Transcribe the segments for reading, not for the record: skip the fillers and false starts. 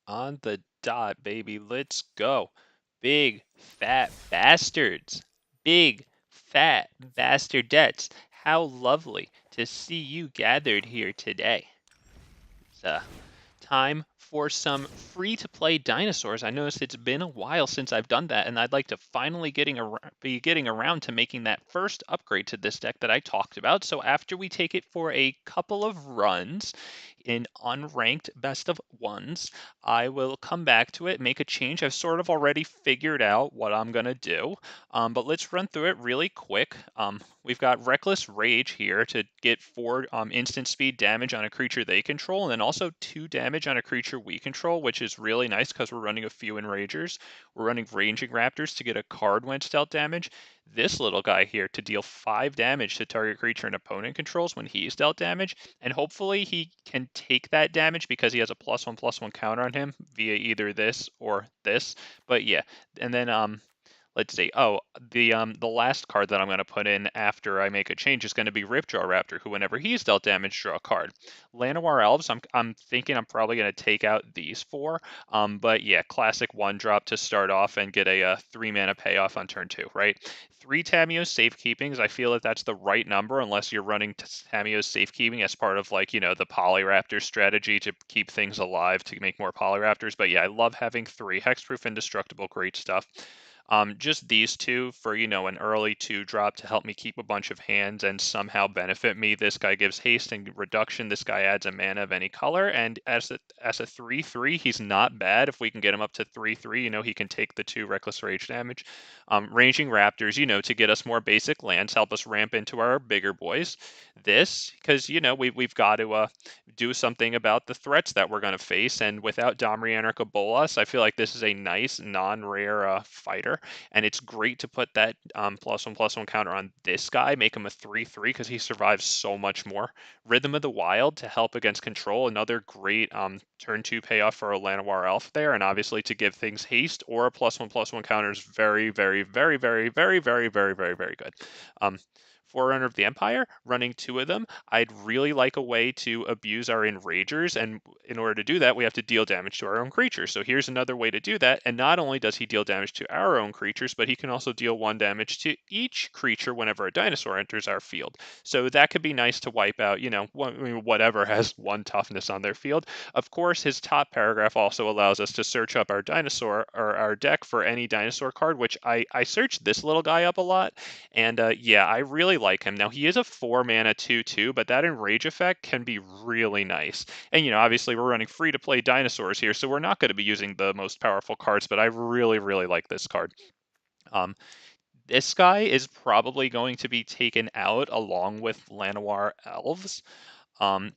On the dot, baby. Let's go. Big fat bastards. Big fat bastardettes. How lovely to see you gathered here today. It's time for some free-to-play dinosaurs. I noticed it's been a while since I've done that, and I'd like to finally be getting around to making that first upgrade to this deck that I talked about. So after we take it for a couple of runs in unranked best of ones, I will come back to it, make a change. I've sort of already figured out what I'm going to do, but let's run through it really quick. We've got Reckless Rage here to get 4 instant speed damage on a creature they control, and then also 2 damage on a creature we control, which is really nice because we're running a few Enragers. We're running Ranging Raptors to get a card when it's dealt damage. This little guy here to deal 5 damage to target creature an opponent controls when he's dealt damage, and hopefully he can take that damage because he has a +1/+1 counter on him via either this or this. But yeah, and then let's see. Oh, the last card that I'm going to put in after I make a change is going to be Ripjaw Raptor, who whenever he's dealt damage, draw a card. Llanowar Elves, I'm thinking I'm probably going to take out these 4. But yeah, classic 1-drop to start off and get a 3 mana payoff on turn 2, right? 3 Tamiyo's Safekeepings. I feel that that's the right number unless you're running Tamiyo's Safekeeping as part of like, the Polyraptor strategy to keep things alive to make more Polyraptors. But yeah, I love having 3. Hexproof, Indestructible, great stuff. Just these 2 for, an early 2-drop to help me keep a bunch of hands and somehow benefit me. This guy gives haste and reduction. This guy adds a mana of any color. And as a 3/3, he's not bad. If we can get him up to 3/3, he can take the 2 Reckless Rage damage. Ranging Raptors, to get us more basic lands, help us ramp into our bigger boys. This, because, we've got to do something about the threats that we're going to face. And without Domri Anarcha Bolas, I feel like this is a nice non-rare fighter, and it's great to put that +1/+1 counter on this guy, make him a 3/3 because he survives so much more. Rhythm of the Wild to help against control, another great turn 2 payoff for a Llanowar Elf there, and obviously to give things haste or a +1/+1 counter is very, very, very, very, very, very, very, very, very good. Um, Forerunner of the Empire, running 2 of them. I'd really like a way to abuse our Enragers, and in order to do that, we have to deal damage to our own creatures. So here's another way to do that, and not only does he deal damage to our own creatures, but he can also deal 1 damage to each creature whenever a dinosaur enters our field. So that could be nice to wipe out, whatever has 1 toughness on their field. Of course, his top paragraph also allows us to search up our dinosaur or our deck for any dinosaur card, which I searched this little guy up a lot, and yeah, I really like him. Now, he is a 4 mana 2/2, but that Enrage effect can be really nice. And, obviously we're running free to play dinosaurs here, so we're not going to be using the most powerful cards, but I really, really like this card. Um, this guy is probably going to be taken out along with Llanowar Elves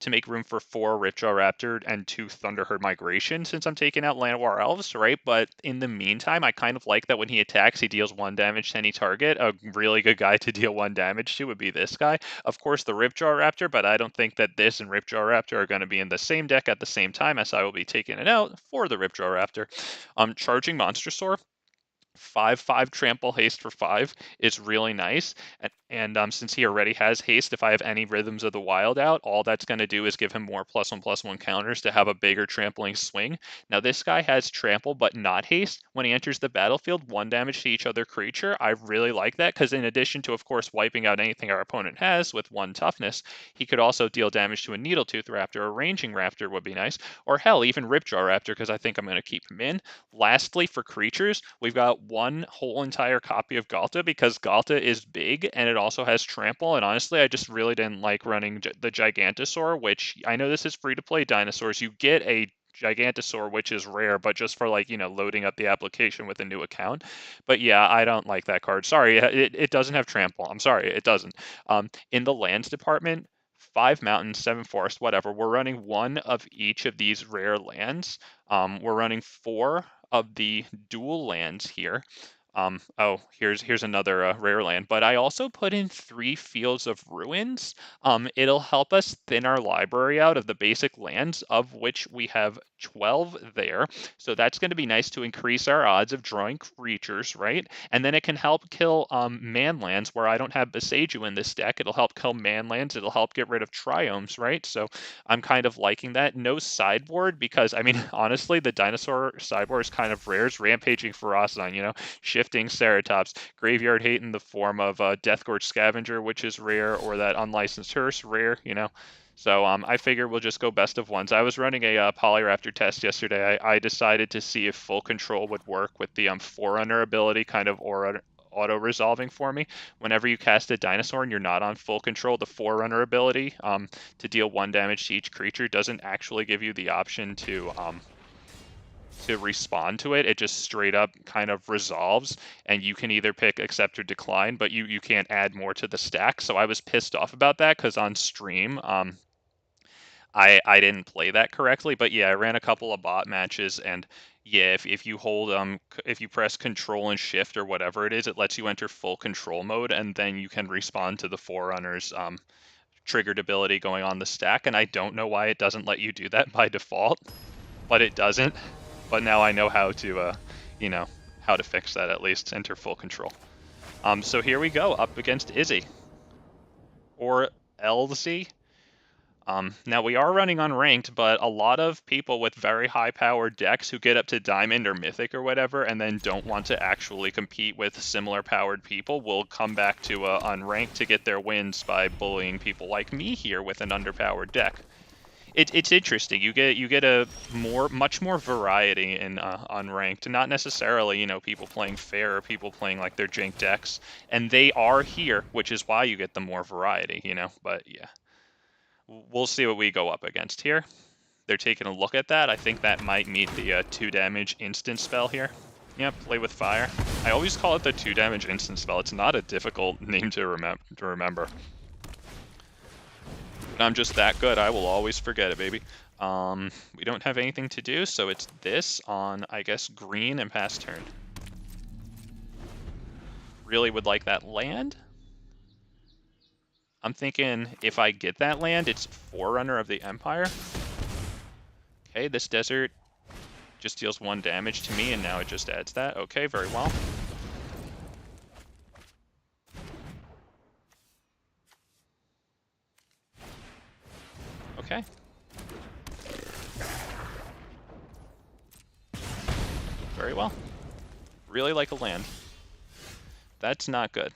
to make room for 4 Ripjaw Raptor and 2 Thunderherd Migration since I'm taking out Llanowar Elves, right? But in the meantime, I kind of like that when he attacks, he deals 1 damage to any target. A really good guy to deal 1 damage to would be this guy. Of course, the Ripjaw Raptor, but I don't think that this and Ripjaw Raptor are going to be in the same deck at the same time, as I will be taking it out for the Ripjaw Raptor. Charging Monstrosaur. 5/5 trample haste for 5 is really nice. And since he already has haste, if I have any Rhythms of the Wild out, all that's going to do is give him more +1/+1 counters to have a bigger trampling swing. Now, this guy has trample, but not haste. When he enters the battlefield, 1 damage to each other creature. I really like that because in addition to, of course, wiping out anything our opponent has with 1 toughness, he could also deal damage to a Needletooth Raptor. A Ranging Raptor would be nice. Or hell, even Ripjaw Raptor, because I think I'm going to keep him in. Lastly, for creatures, we've got 1 whole entire copy of Ghalta because Ghalta is big and it also has trample. And honestly, I just really didn't like running the Gigantosaur, which I know this is free to play dinosaurs. You get a Gigantosaur, which is rare, but just for like, loading up the application with a new account. But yeah, I don't like that card. Sorry, it doesn't have trample. I'm sorry, it doesn't. In the lands department, 5 mountains, 7 forests, whatever. We're running 1 of each of these rare lands. We're running 4 of the dual lands here. Oh, here's another rare land, but I also put in 3 Fields of Ruins. It'll help us thin our library out of the basic lands, of which we have 12 there. So that's going to be nice to increase our odds of drawing creatures, right? And then it can help kill man lands where I don't have Besaju in this deck. It'll help kill man lands. It'll help get rid of triomes, right? So I'm kind of liking that. No sideboard because, I mean, honestly, the Dinosaur sideboard is kind of rare. It's Rampaging Ferocidon, you know? Shifting Ceratops, Graveyard Hate in the form of Deathgorge Scavenger, which is rare, or that Unlicensed Hearse, rare, you know. So I figure we'll just go best of ones. I was running a Polyraptor test yesterday. I decided to see if full control would work with the Forerunner ability, kind of auto-resolving for me. Whenever you cast a Dinosaur and you're not on full control, the Forerunner ability to deal 1 damage to each creature doesn't actually give you the option to respond to it. It just straight up kind of resolves, and you can either pick accept or decline, but you can't add more to the stack. So I was pissed off about that because on stream, I didn't play that correctly. But yeah, I ran a couple of bot matches, and yeah, if you hold if you press control and shift or whatever it is, it lets you enter full control mode, and then you can respond to the Forerunner's triggered ability going on the stack. And I don't know why it doesn't let you do that by default, but it doesn't. But now I know how to, you know, how to fix that at least, enter full control. So here we go, up against Izzy. Or Elzy. Now we are running unranked, but a lot of people with very high-powered decks who get up to Diamond or Mythic or whatever and then don't want to actually compete with similar-powered people will come back to unranked to get their wins by bullying people like me here with an underpowered deck. It's interesting. You get a much more variety in unranked, not necessarily, you know, people playing fair or people playing like their jank decks, and they are here, which is why you get the more variety, you know. But yeah, we'll see what we go up against here. They're taking a look at that. I think that might meet the 2 damage instant spell here. Yep, play with fire. I always call it the 2 damage instant spell. It's not a difficult name to remember. I'm just that good. I will always forget it, baby. We don't have anything to do, so it's this on, I guess, green and pass turn. Really would like that land. I'm thinking if I get that land, it's Forerunner of the Empire. Okay, this desert just deals 1 damage to me, and now it just adds that. Okay, very well. Okay. Very well. Really like a land. That's not good.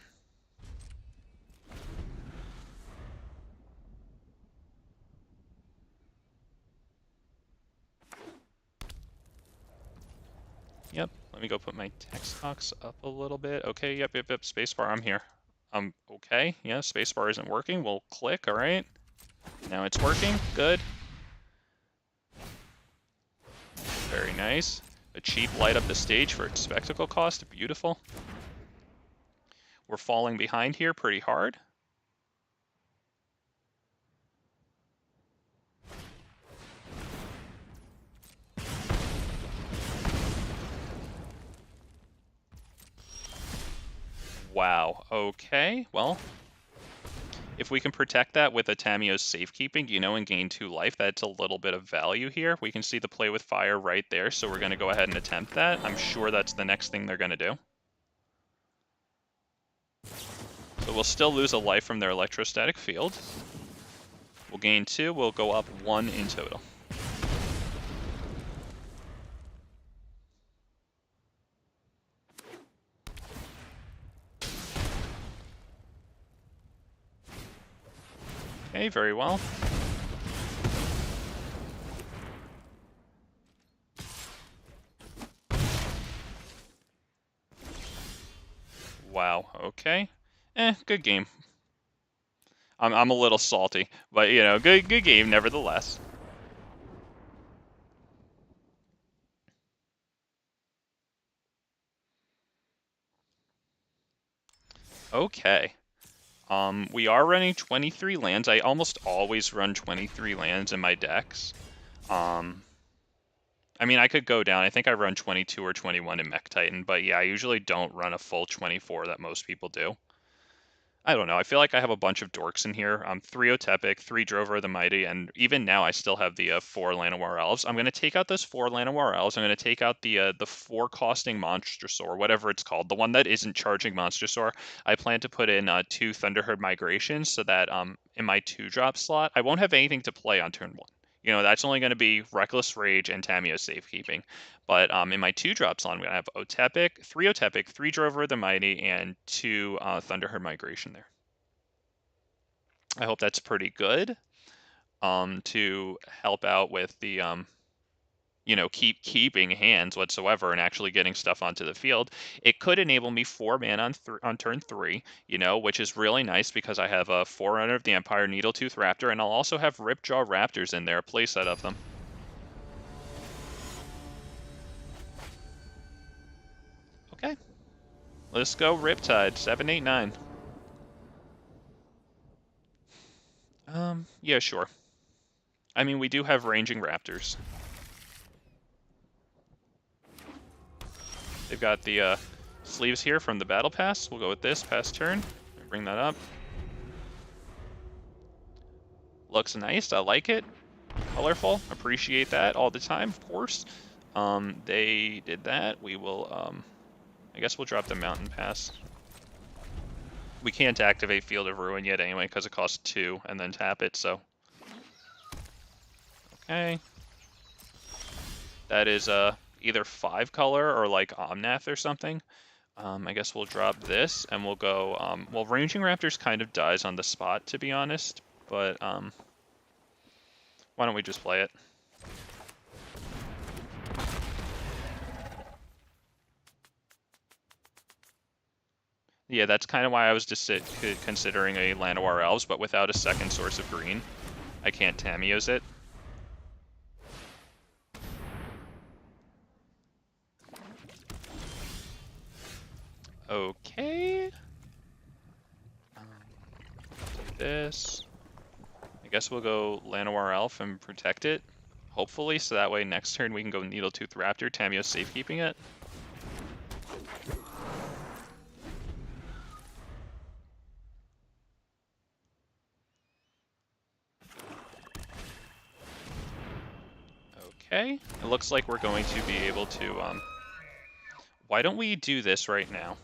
Yep, let me go put my text box up a little bit. Okay, yep, spacebar, I'm here. Okay, yeah, spacebar isn't working. We'll click, all right. Now it's working, good. Very nice. A cheap light up the stage for its spectacle cost, beautiful. We're falling behind here pretty hard. Wow, okay, well, if we can protect that with a Tamiyo's safekeeping, you know, and gain 2 life, that's a little bit of value here. We can see the play with fire right there, so we're going to go ahead and attempt that. I'm sure that's the next thing they're going to do. So we'll still lose a life from their electrostatic field. We'll gain 2, we'll go up 1 in total. Okay, very well. Wow, okay. Good game. I'm a little salty, but you know, good game nevertheless. Okay. We are running 23 lands. I almost always run 23 lands in my decks. I mean, I could go down. I think I run 22 or 21 in Mech Titan, but yeah, I usually don't run a full 24 that most people do. I don't know. I feel like I have a bunch of dorks in here. 3 Otepec, 3 Drover the Mighty, and even now I still have the 4 Llanowar Elves. I'm going to take out those 4 Llanowar Elves. I'm going to take out the 4 costing Monstrosaur, whatever it's called, the one that isn't Charging Monstrosaur. I plan to put in 2 Thunderherd Migrations so that in my 2-drop slot, I won't have anything to play on turn 1. You know, that's only going to be Reckless Rage and Tameo Safekeeping. But in my 2-drop slot, I'm going to have Otepec, 3 Drover the Mighty, and 2 Thunderherd Migration there. I hope that's pretty good to help out with the, you know, keeping hands whatsoever and actually getting stuff onto the field. It could enable me 4 mana on turn 3, you know, which is really nice because I have a Forerunner of the Empire, Needletooth Raptor, and I'll also have Ripjaw Raptors in there, a playset of them. Okay. Let's go Riptide, 7, 8, 9. Yeah, sure. I mean, we do have Ranging Raptors. They've got the sleeves here from the Battle Pass. We'll go with this, pass turn. Bring that up. Looks nice, I like it. Colorful, appreciate that all the time, of course. They did that. We will, I guess we'll drop the Mountain Pass. We can't activate Field of Ruin yet anyway, because it costs 2, and then tap it, so. Okay. That is either 5 color or like Omnath or something. I guess we'll drop this, and we'll go, well, Ranging Raptors kind of dies on the spot, to be honest, but why don't we just play it? Yeah, that's kind of why I was just considering a Llanowar Elves, but without a second source of green. I can't Tamiyo's it. Okay. Take this. I guess we'll go Llanowar Elf and protect it, hopefully, so that way next turn we can go Needletooth Raptor, Tamiyo safekeeping it. Okay, it looks like we're going to be able to, why don't we do this right now?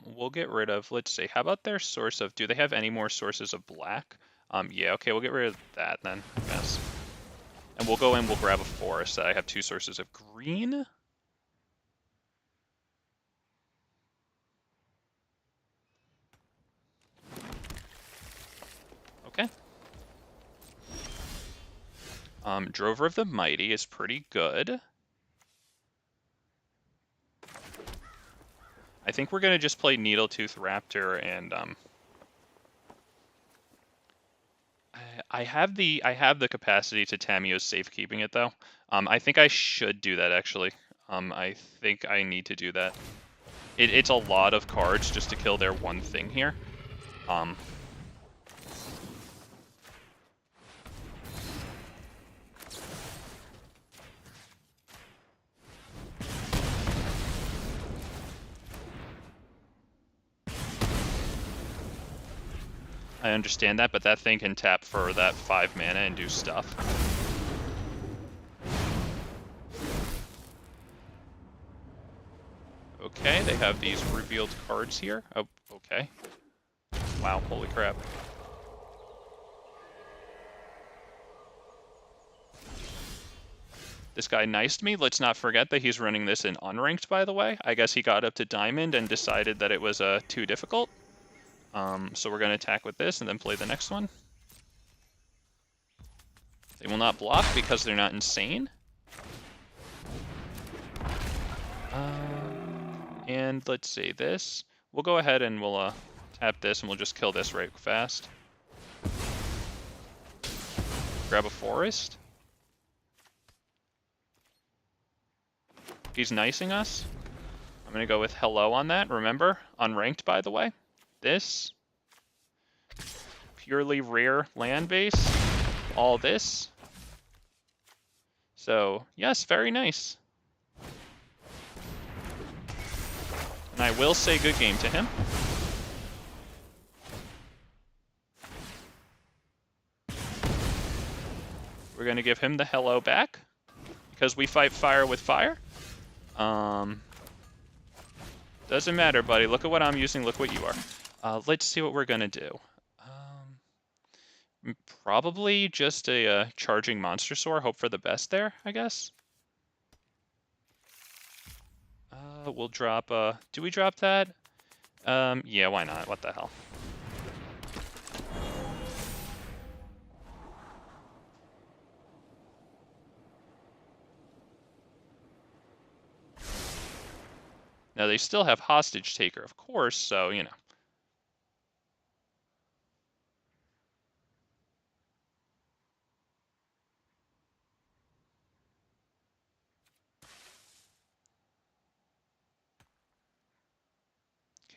We'll get rid of, let's see, how about their source of, do they have any more sources of black? Yeah, okay, we'll get rid of that then, I guess. And we'll go in, we'll grab a forest. I have 2 sources of green. Okay. Drover of the Mighty is pretty good. I think we're gonna just play Needletooth Raptor and I have the capacity to Tamiyo's safekeeping it though. I think I should do that actually. I think I need to do that. It's a lot of cards just to kill their one thing here. I understand that, but that thing can tap for that 5 mana and do stuff. Okay, they have these revealed cards here. Oh, okay. Wow, holy crap. This guy niced me. Let's not forget that he's running this in Unranked, by the way. I guess he got up to Diamond and decided that it was too difficult. So we're going to attack with this and then play the next one. They will not block because they're not insane. And let's see, this. We'll go ahead and we'll tap this and we'll just kill this right fast. Grab a forest. He's nicing us. I'm going to go with hello on that. Remember, unranked, by the way. This. Purely rare land base. All this. So, yes, very nice. And I will say good game to him. We're going to give him the hello back, because we fight fire with fire. Doesn't matter, buddy. Look at what I'm using. Look what you are. Let's see what we're going to do. Probably just a Charging Monstrosaur. Hope for the best there, I guess. We'll drop... do we drop that? Yeah, why not? What the hell? Now, they still have Hostage Taker, of course, so, you know.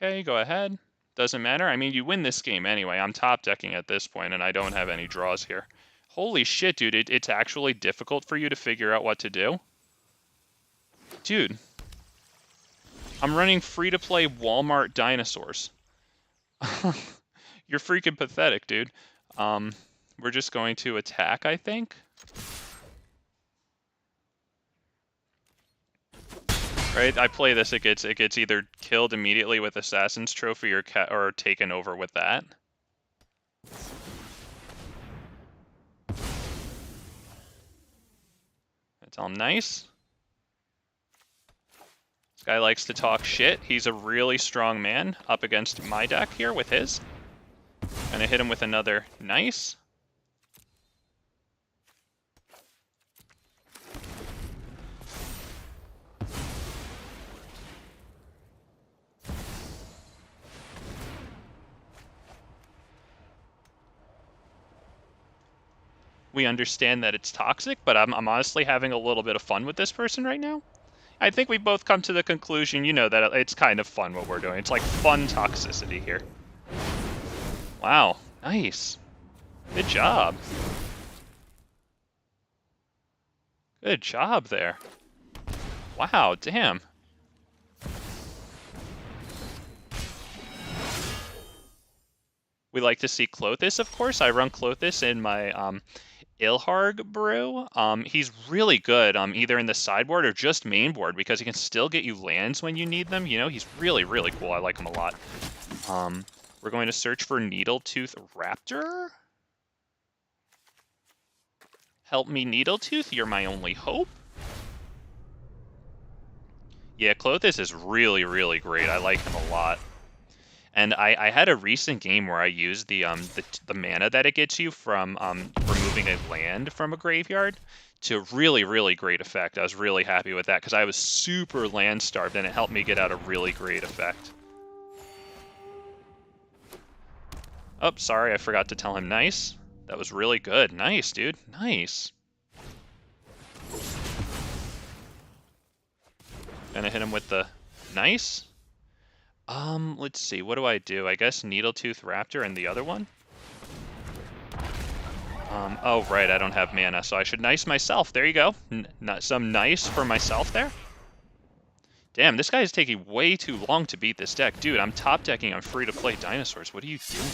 Okay, go ahead. Doesn't matter. I mean, you win this game anyway. I'm top decking at this point, and I don't have any draws here. Holy shit, dude. It's actually difficult for you to figure out what to do? Dude. I'm running free-to-play Walmart dinosaurs. You're freaking pathetic, dude. We're just going to attack, I think. Right? I play this, it gets either killed immediately with Assassin's Trophy or taken over with that. I tell him nice. This guy likes to talk shit. He's a really strong man up against my deck here with his. Gonna hit him with another nice. We understand that it's toxic, but I'm honestly having a little bit of fun with this person right now. I think we both come to the conclusion, you know, that it's kind of fun what we're doing. It's like fun toxicity here. Wow, nice. Good job. Good job there. Wow, damn. We like to see Clothis, of course. I run Clothis in my Ilharg brew. He's really good either in the sideboard or just mainboard because he can still get you lands when you need them. You know, he's really, really cool. I like him a lot. We're going to search for Needletooth Raptor. Help me, Needletooth. You're my only hope. Yeah, Clothis is really, really great. I like him a lot. And I had a recent game where I used the mana that it gets you from removing a land from a graveyard to really, really great effect. I was really happy with that because I was super land starved and it helped me get out a really great effect. Oh, sorry, I forgot to tell him nice. That was really good. Nice, dude. Nice. Gonna hit him with the nice. Let's see. What do? I guess Needletooth Raptor and the other one? Oh, right. I don't have mana, so I should nice myself. There you go. Some nice for myself there. Damn, this guy is taking way too long to beat this deck. Dude, I'm top decking on free-to-play dinosaurs. What are you doing?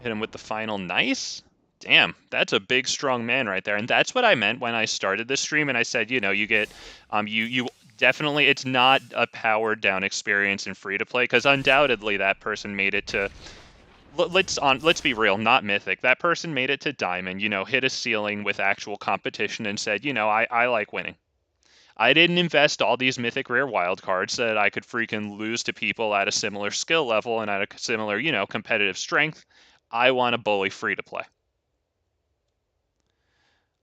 Hit him with the final nice. Damn, that's a big, strong man right there. And that's what I meant when I started this stream. And I said, you know, you get, you definitely, it's not a powered down experience in free to play because undoubtedly that person made it to, let's be real, not Mythic. That person made it to Diamond, you know, hit a ceiling with actual competition and said, you know, I like winning. I didn't invest all these Mythic Rare Wildcards so that I could freaking lose to people at a similar skill level and at a similar, you know, competitive strength. I want to bully free to play.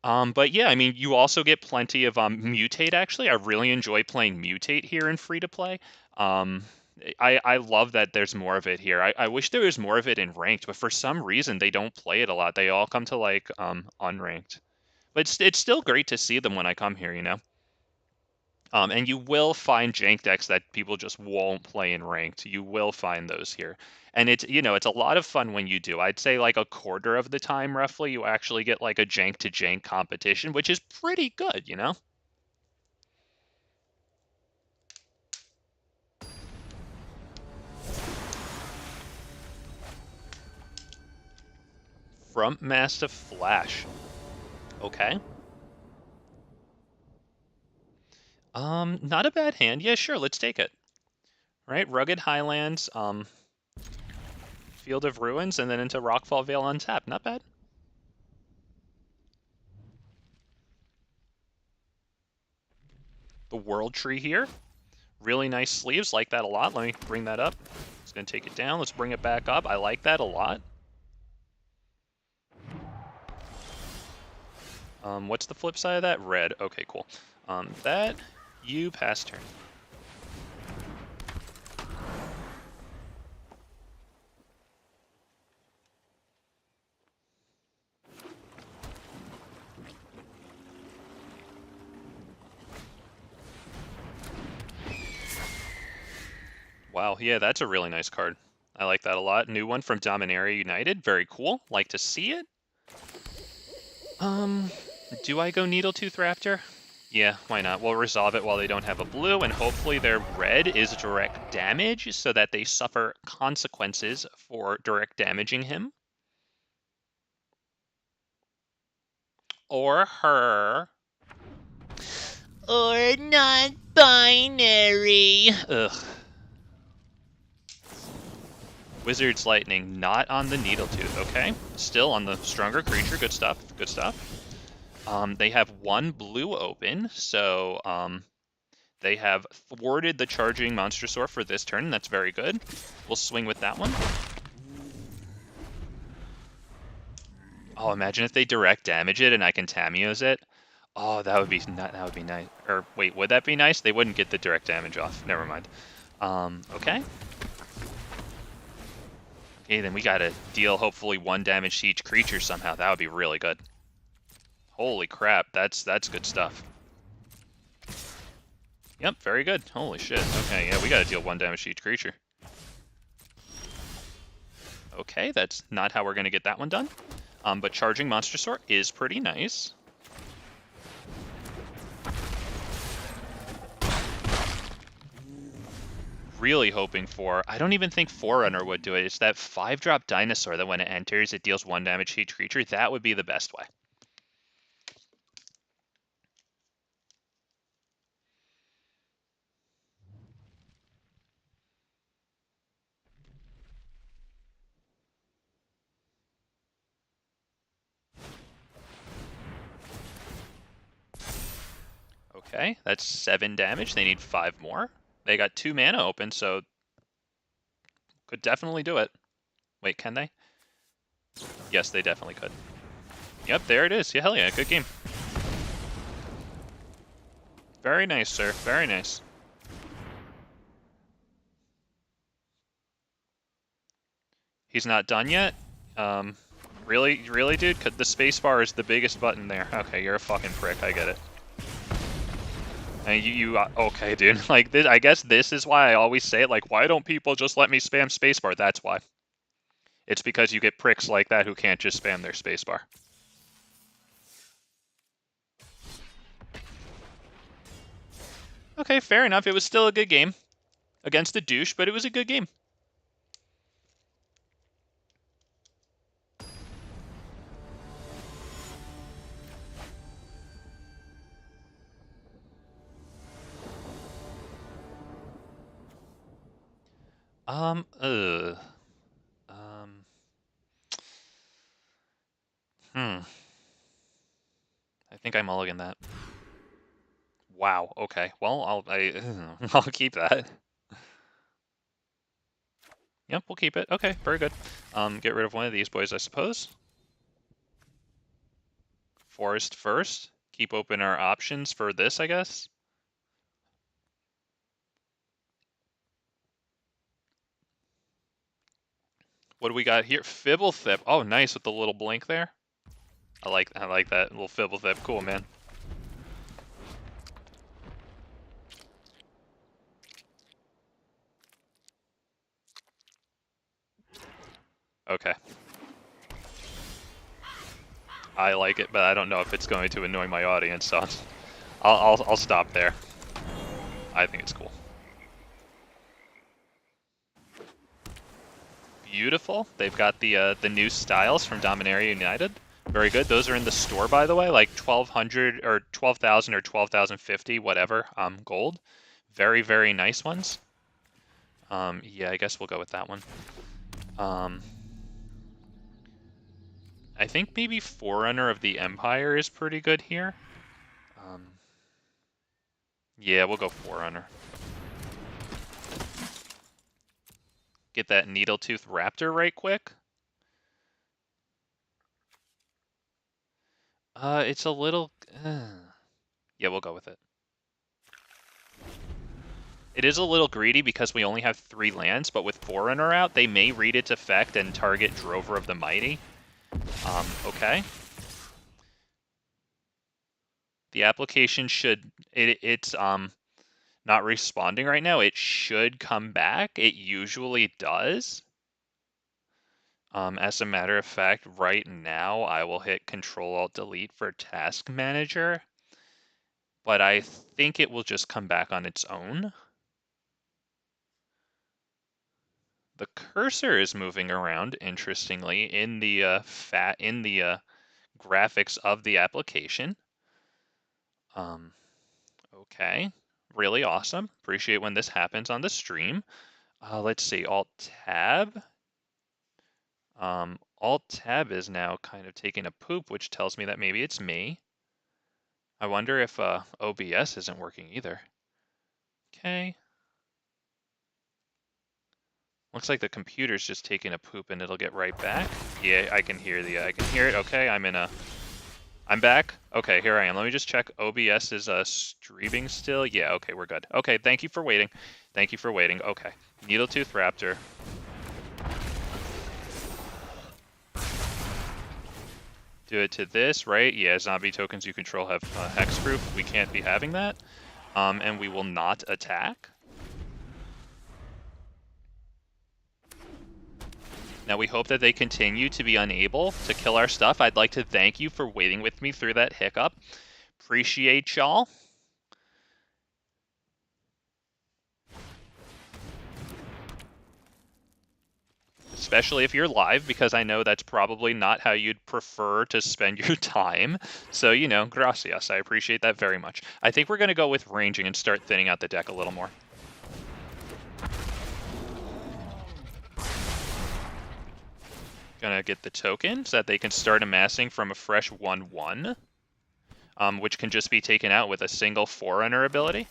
But yeah, I mean, you also get plenty of Mutate, actually. I really enjoy playing Mutate here in free to play. I love that there's more of it here. I wish there was more of it in ranked, but for some reason they don't play it a lot. They all come to like unranked. But it's still great to see them when I come here, you know. And you will find jank decks that people just won't play in ranked. You will find those here. And it's, you know, it's a lot of fun when you do. I'd say like a quarter of the time, roughly, you actually get like a jank to jank competition, which is pretty good, you know? Front Mastiff Flash. Okay. Not a bad hand. Yeah, sure, let's take it. Right, Rugged Highlands, Field of Ruins, and then into Rockfall Vale on tap. Not bad. The World Tree here. Really nice sleeves, like that a lot. Let me bring that up. It's gonna take it down. Let's bring it back up. I like that a lot. What's the flip side of that? Red. Okay, cool. That, you pass turn. Wow, yeah, that's a really nice card. I like that a lot. New one from Dominaria United. Very cool. Like to see it. Do I go Needletooth Raptor? Yeah, why not? We'll resolve it while they don't have a blue, and hopefully their red is direct damage so that they suffer consequences for direct damaging him. Or her. Or non-binary. Ugh. Wizard's Lightning, not on the Needletooth, okay? Still on the stronger creature, good stuff, good stuff. They have one blue open, so they have thwarted the Charging Monstrosaur for this turn, that's very good. We'll swing with that one. Oh, imagine if they direct damage it and I can Tamiyo's it. Oh, that would be nice. Or wait, would that be nice? They wouldn't get the direct damage off. Never mind. Okay. Okay, then we gotta deal hopefully 1 damage to each creature somehow. That would be really good. Holy crap, that's good stuff. Yep, very good. Holy shit. Okay, yeah, we gotta deal 1 damage to each creature. Okay, that's not how we're gonna get that one done. But Charging Monstrosaur is pretty nice. Really hoping for, I don't even think Forerunner would do it. It's that 5-drop Dinosaur that when it enters, it deals 1 damage to each creature. That would be the best way. Okay, that's 7 damage. They need 5 more. They got 2 mana open, so could definitely do it. Wait, can they? Yes, they definitely could. Yep, there it is. Yeah, hell yeah, good game. Very nice, sir. Very nice. He's not done yet? Really, dude? The spacebar is the biggest button there. Okay, you're a fucking prick. I get it. And okay, dude. Like, this, I guess this is why I always say it. Like, why don't people just let me spam spacebar? That's why. It's because you get pricks like that who can't just spam their spacebar. Okay, fair enough. It was still a good game. Against a douche, but it was a good game. Um, uh, um, I think I mulligan that. Wow, okay. Well, I'll keep that. Yep, we'll keep it. Okay, very good. Get rid of one of these boys, I suppose. Forest first. Keep open our options for this, I guess. What do we got here? Fibblethip. Oh, nice with the little blink there. I like that little Fibblethip. Cool, man. Okay. I like it, but I don't know if it's going to annoy my audience, so I'll stop there. I think it's cool. Beautiful. They've got the new styles from Dominaria United. Very good. Those are in the store, by the way, like 1,200 or 12,000 or 12,050, whatever, gold. Very, very nice ones. Yeah, I guess we'll go with that one. I think maybe Forerunner of the Empire is pretty good here. Yeah, we'll go Forerunner. Get that Needletooth Raptor right quick. It's a little... yeah, we'll go with it. It is a little greedy because we only have 3 lands, but with Forerunner out, they may read its effect and target Drover of the Mighty. Okay. The application should... It's not responding right now. It should come back. It usually does. As a matter of fact, right now, I will hit Control-Alt-Delete for Task Manager. But I think it will just come back on its own. The cursor is moving around, interestingly, in the graphics of the application. Okay, really awesome. Appreciate when this happens on the stream. Let's see, Alt-Tab. Alt-Tab is now kind of taking a poop, which tells me that maybe it's me. I wonder if OBS isn't working either. Okay. Looks like the computer's just taking a poop and it'll get right back. Yeah, I can hear it. Okay, I'm back. Okay, here I am. Let me just check. OBS is streaming still. Yeah, okay, we're good. Okay, thank you for waiting. Thank you for waiting. Okay. Needletooth Raptor. Do it to this, right? Yeah, zombie tokens you control have hexproof. We can't be having that. And we will not attack. Now we hope that they continue to be unable to kill our stuff. I'd like to thank you for waiting with me through that hiccup. Appreciate y'all. Especially if you're live, because I know that's probably not how you'd prefer to spend your time. So, you know, gracias. I appreciate that very much. I think we're going to go with ranging and start thinning out the deck a little more. Gonna get the token so that they can start amassing from a fresh 1/1, which can just be taken out with a single Forerunner ability.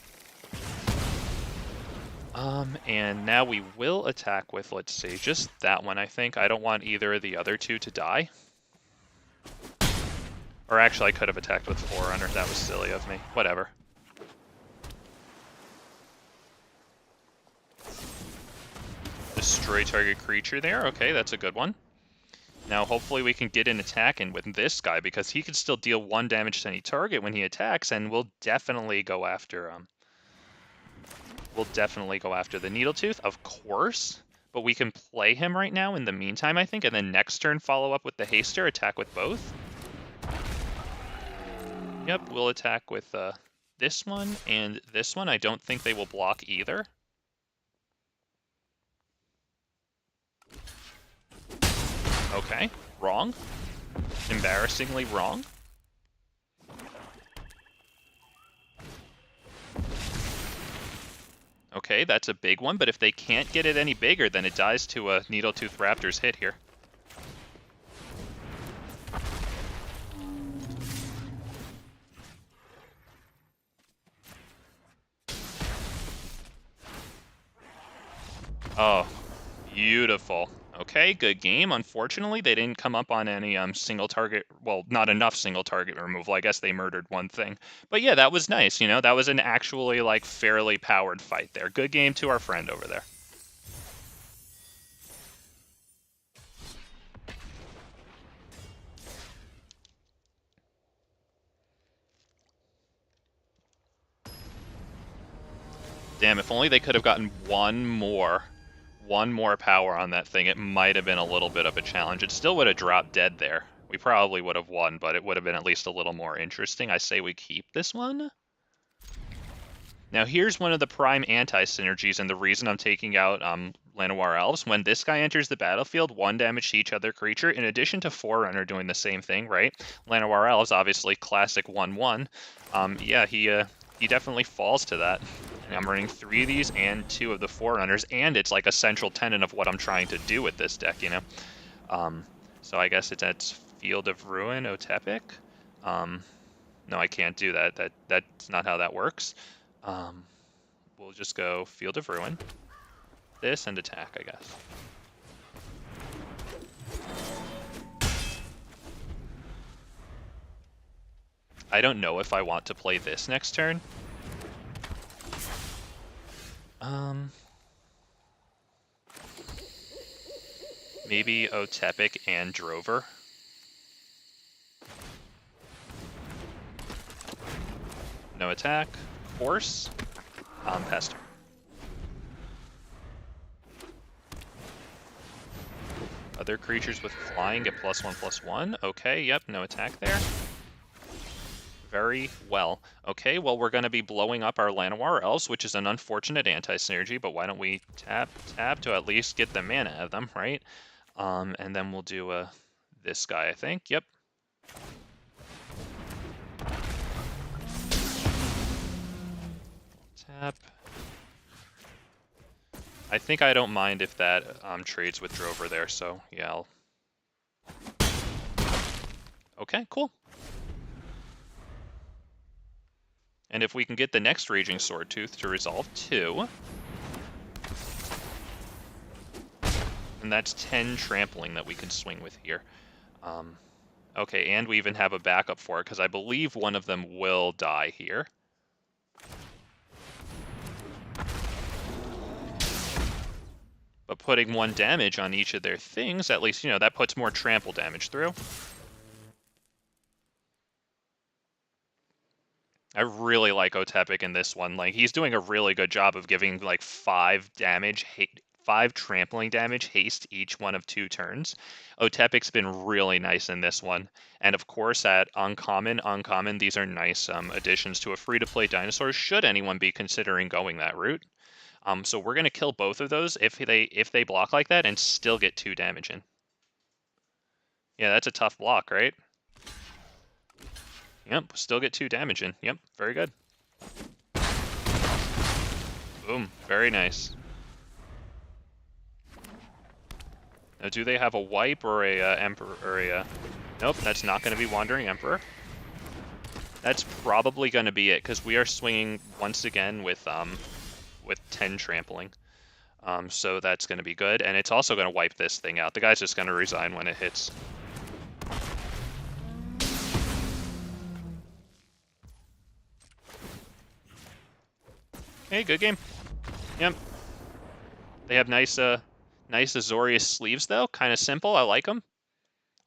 And now we will attack with, let's see, just that one, I think. I don't want either of the other two to die. Or actually, I could have attacked with Forerunner. That was silly of me. Whatever. Destroy target creature there. Okay, that's a good one. Now, hopefully we can get an attack in with this guy, because he can still deal 1 damage to any target when he attacks, and we'll definitely go after the Needletooth, of course. But we can play him right now in the meantime, I think, and then next turn follow up with the Haster, attack with both. Yep, we'll attack with this one and this one. I don't think they will block either. Okay, wrong. Embarrassingly wrong. Okay, that's a big one, but if they can't get it any bigger, then it dies to a Needletooth Raptor's hit here. Oh, beautiful. Okay, good game. Unfortunately, they didn't come up on any single target, well, not enough single target removal. I guess they murdered one thing. But yeah, that was nice, you know? That was an actually, like, fairly powered fight there. Good game to our friend over there. Damn, if only they could have gotten one more one more power on that thing, it might have been a little bit of a challenge. It still would have dropped dead there. We probably would have won, but it would have been at least a little more interesting. I say we keep this one. Now here's one of the prime anti-synergies, and the reason I'm taking out Llanowar Elves. When this guy enters the battlefield, 1 damage to each other creature, in addition to Forerunner doing the same thing, right? Llanowar Elves, obviously, classic 1/1. Yeah, he definitely falls to that. And I'm running 3 of these and 2 of the Forerunners, and it's like a central tenet of what I'm trying to do with this deck, you know? So I guess it's Field of Ruin, Otepec. No, I can't do that. That's not how that works. We'll just go Field of Ruin, this, and attack, I guess. I don't know if I want to play this next turn. Maybe Otepec and Drover. No attack. Horse. Pester. Other creatures with flying get +1/+1. Okay, yep, no attack there. Very well. Okay, well, we're going to be blowing up our Llanowar Elves, which is an unfortunate anti-synergy, but why don't we tap to at least get the mana out of them, right? And then we'll do this guy, I think. Yep. Tap. I think I don't mind if that trades with Drover there, so yeah, Okay, cool. And if we can get the next Raging Swordtooth to resolve 2, and that's 10 trampling that we can swing with here. Okay, and we even have a backup for it, because I believe one of them will die here. But putting 1 damage on each of their things, at least, that puts more trample damage through. I really like Otepec in this one. Like, he's doing a really good job of giving, like, 5 trampling damage haste each one of 2 turns. Otepec's been really nice in this one. And of course, at uncommon, these are nice additions to a free-to-play dinosaur, should anyone be considering going that route. So we're going to kill both of those if they block like that and still get 2 damage in. Yeah, that's a tough block, right? Yep, still get 2 damage in. Yep, very good. Boom, very nice. Now, do they have a wipe or a Emperor or a... Nope, that's not going to be Wandering Emperor. That's probably going to be it, because we are swinging once again with 10 trampling. So that's going to be good, and it's also going to wipe this thing out. The guy's just going to resign when it hits. Hey, good game. Yep. They have nice Azorius sleeves, though. Kind of simple. I like them.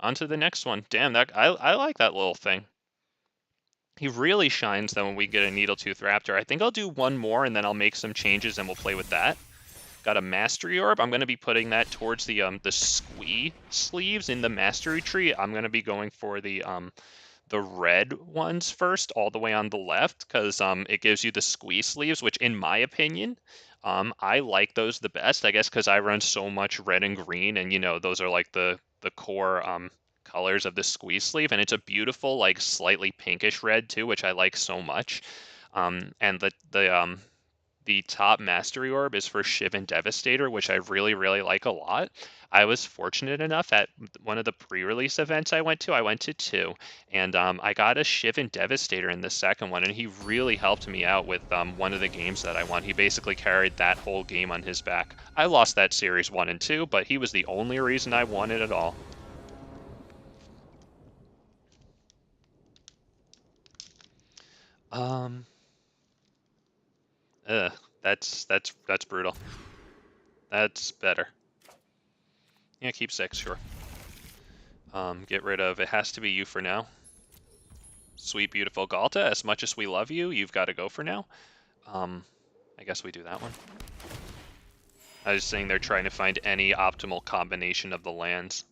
On to the next one. Damn, I like that little thing. He really shines, though, when we get a Needletooth Raptor. I think I'll do one more, and then I'll make some changes, and we'll play with that. Got a Mastery Orb. I'm going to be putting that towards the Squee sleeves in the Mastery tree. I'm going to be going for the red ones first, all the way on the left, because it gives you the Squee sleeves, which, in my opinion, I like those the best, I guess, because I run so much red and green, and, those are, like, the core colors of the Squee sleeve, and it's a beautiful, like, slightly pinkish red, too, which I like so much. And the top Mastery Orb is for Shiv and Devastator, which I really, really like a lot. I was fortunate enough at one of the pre-release events I went to 2, and I got a Shiv and Devastator in the second one, and he really helped me out with one of the games that I won. He basically carried that whole game on his back. I lost that Series 1 and 2, but he was the only reason I won it at all. That's brutal. That's better. Yeah, keep 6, sure. Get rid of, it has to be you for now. Sweet, beautiful Ghalta, as much as we love you, you've got to go for now. I guess we do that one. I was saying they're trying to find any optimal combination of the lands.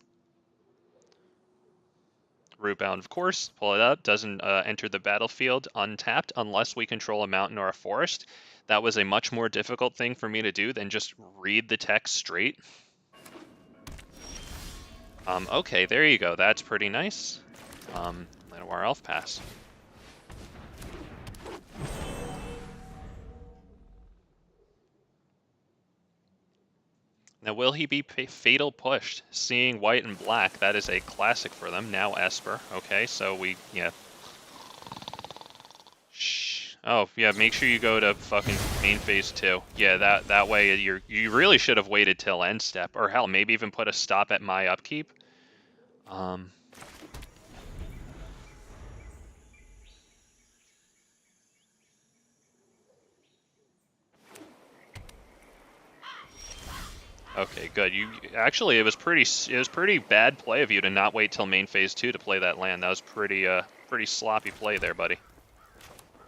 Rootbound, of course, pull it up, doesn't enter the battlefield untapped unless we control a mountain or a forest. That was a much more difficult thing for me to do than just read the text straight. Okay, there you go. That's pretty nice. Llanowar Elf pass. Now, will he be fatal pushed? Seeing white and black, that is a classic for them. Now Esper. Okay, so yeah. Shh. Oh, yeah, make sure you go to fucking main phase 2. Yeah, that way you really should have waited till end step. Or hell, maybe even put a stop at my upkeep. Okay, good. Actually, it was pretty bad play of you to not wait till main phase 2 to play that land. That was pretty sloppy play there, buddy.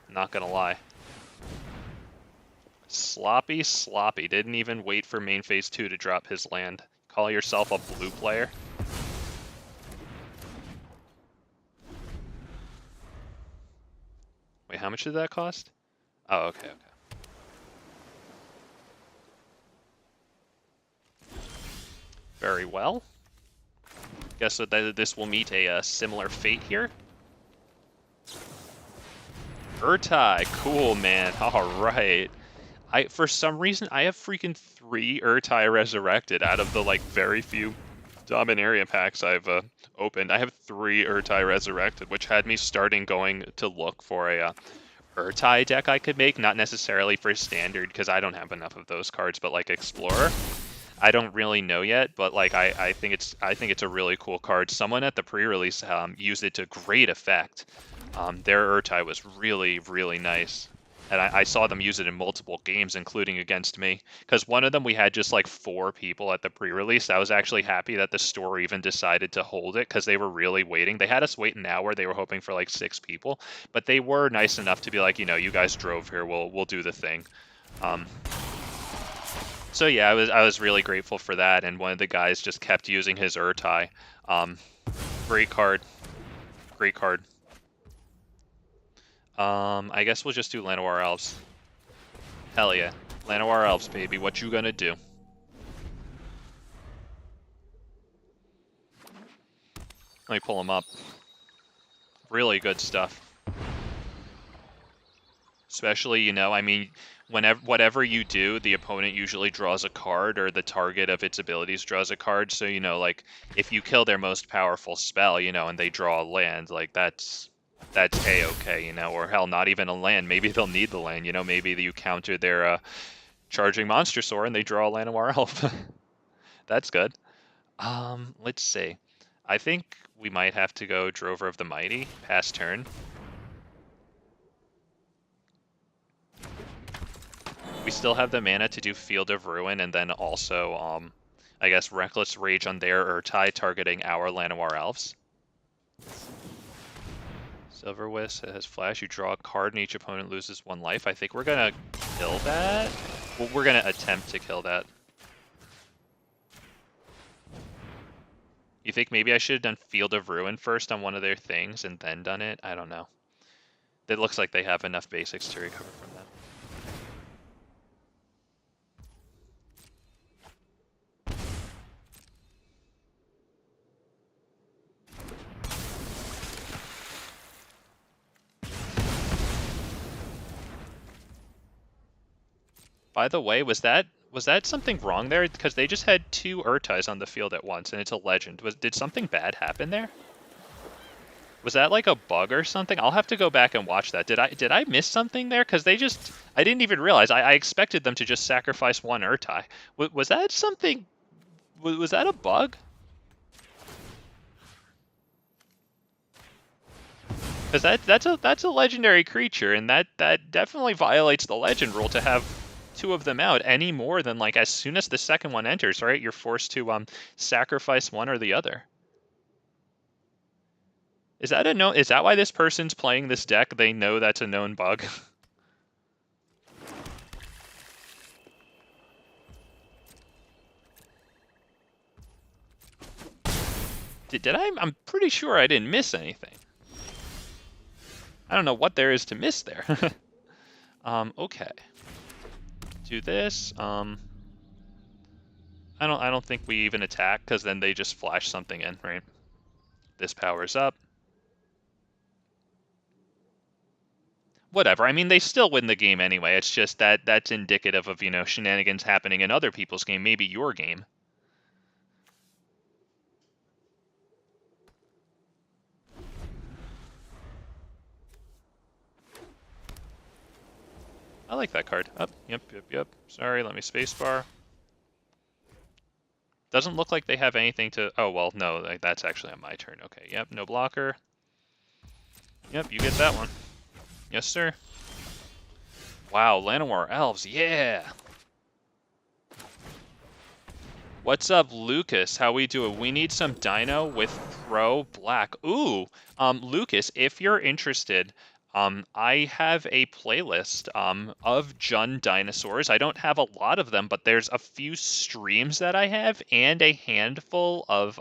Not gonna lie. Sloppy. Didn't even wait for main phase 2 to drop his land. Call yourself a blue player? Wait, how much did that cost? Oh, okay. Very well. Guess that this will meet a similar fate here. Urtai, cool, man. All right. For some reason, I have freaking 3 Urtai resurrected out of the like very few Dominaria packs I've opened. I have 3 Urtai resurrected, which had me going to look for a Urtai deck I could make, not necessarily for standard because I don't have enough of those cards, but like Explorer. I don't really know yet, but like I think it's a really cool card. Someone at the pre-release used it to great effect. Their Urtai was really nice, and I saw them use it in multiple games, including against me. Because one of them we had just like 4 people at the pre-release. I was actually happy that the store even decided to hold it because they were really waiting. They had us wait an hour. They were hoping for like 6 people, but they were nice enough to be like, you know, you guys drove here. We'll do the thing. So yeah, I was really grateful for that, and one of the guys just kept using his Urtai. Great card. I guess we'll just do Llanowar Elves. Hell yeah. Llanowar Elves, baby. What you gonna do? Let me pull them up. Really good stuff. Especially, you know, I mean, whatever you do, the opponent usually draws a card, or the target of its abilities draws a card. So, you know, like, if you kill their most powerful spell, you know, and they draw a land, like, that's A-okay, you know, or hell, not even a land. Maybe they'll need the land, you know, maybe you counter their Charging Monstrosaur and they draw a Llanowar Elf. That's good. Let's see. I think we might have to go Drover of the Mighty, pass turn. We still have the mana to do Field of Ruin, and then also, I guess, Reckless Rage on their Urtai, targeting our Llanowar Elves. Silverwisp has Flash. You draw a card and each opponent loses 1 life. I think we're gonna kill that. Well, we're gonna attempt to kill that. You think maybe I should have done Field of Ruin first on one of their things and then done it? I don't know. It looks like they have enough basics to recover from that. By the way, was that something wrong there? Because they just had 2 Urtais on the field at once, and it's a legend. Did something bad happen there? Was that like a bug or something? I'll have to go back and watch that. Did I miss something there? Because I didn't even realize. I expected them to just sacrifice 1 Urtai. Was that something? Was that a bug? Because that's a legendary creature, and that definitely violates the legend rule to have 2 of them out any more than like as soon as the second one enters, right? You're forced to sacrifice one or the other. Is that why this person's playing this deck? They know that's a known bug. Did I? I'm pretty sure I didn't miss anything. I don't know what there is to miss there. Okay. Do this. I don't think we even attack, because then they just flash something in, right? This powers up. Whatever. I mean, they still win the game anyway. It's just that's indicative of, you know, shenanigans happening in other people's game, maybe your game. I like that card. Up. Yep. Sorry, let me spacebar. Doesn't look like they have anything to... Oh, well, no, that's actually on my turn. Okay, yep, no blocker. Yep, you get that one. Yes, sir. Wow, Llanowar Elves, yeah! What's up, Lucas? How we doing? We need some dino with pro black. Ooh, Lucas, if you're interested, I have a playlist of Jund dinosaurs. I don't have a lot of them, but there's a few streams that I have and a handful of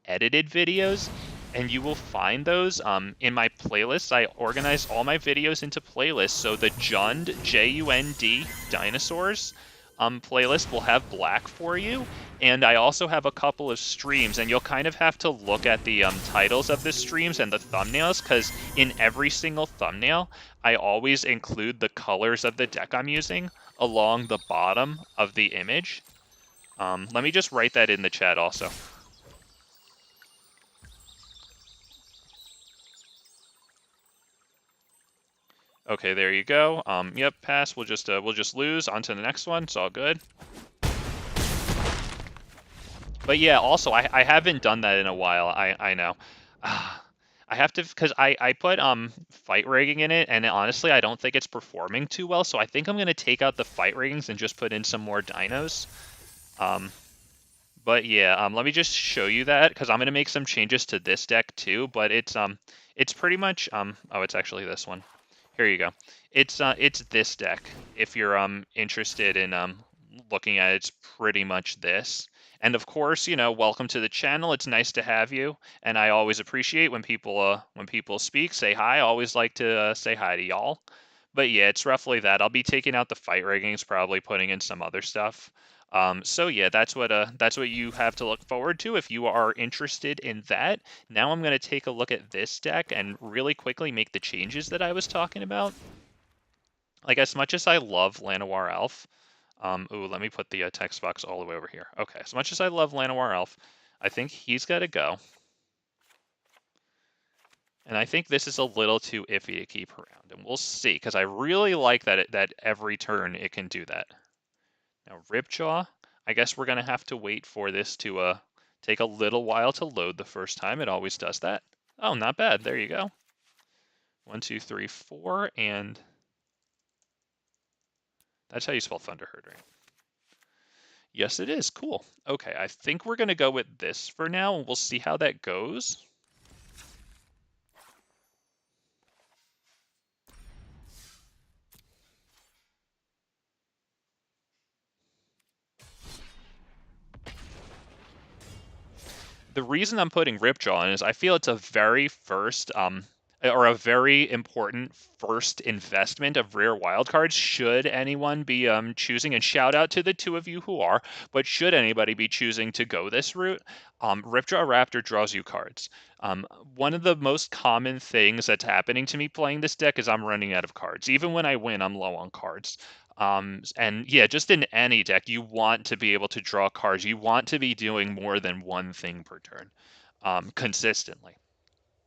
edited videos, and you will find those in my playlist. I organize all my videos into playlists, so the Jund, J-U-N-D, dinosaurs playlist will have black for you, and I also have a couple of streams, and you'll kind of have to look at the titles of the streams and the thumbnails, because in every single thumbnail, I always include the colors of the deck I'm using along the bottom of the image. Let me just write that in the chat also. Okay, there you go. Yep, pass. We'll just lose. On to the next one. It's all good. But yeah, also I haven't done that in a while. I know. I have to, because I put fight rigging in it, and honestly I don't think it's performing too well. So I think I'm gonna take out the fight riggings and just put in some more dinos. But yeah, let me just show you that, because I'm gonna make some changes to this deck too. But it's pretty much oh, it's actually this one. Here you go. It's this deck. If you're interested in looking at it, it's pretty much this. And of course, you know, welcome to the channel. It's nice to have you, and I always appreciate when people speak, say hi. I always like to say hi to y'all. But yeah, it's roughly that. I'll be taking out the fight riggings, probably putting in some other stuff. So yeah, that's what you have to look forward to if you are interested in that. Now I'm going to take a look at this deck and really quickly make the changes that I was talking about. Like, as much as I love Llanowar Elf, ooh, let me put the text box all the way over here. Okay, as much as I love Llanowar Elf, I think he's got to go. And I think this is a little too iffy to keep around, and we'll see, because I really like that every turn it can do that. Now, Ripjaw, I guess we're going to have to wait for this to take a little while to load the first time. It always does that. Oh, not bad. There you go. 1, 2, 3, 4, and that's how you spell Thunderherd, right? Yes, it is. Cool. Okay, I think we're going to go with this for now, and we'll see how that goes. The reason I'm putting Ripjaw in is I feel it's a very first, or a very important first investment of Rare Wildcards, should anyone be choosing, and shout out to the two of you who are, but should anybody be choosing to go this route, Ripjaw Raptor draws you cards. One of the most common things that's happening to me playing this deck is I'm running out of cards. Even when I win, I'm low on cards. And yeah, just in any deck, you want to be able to draw cards. You want to be doing more than one thing per turn, consistently.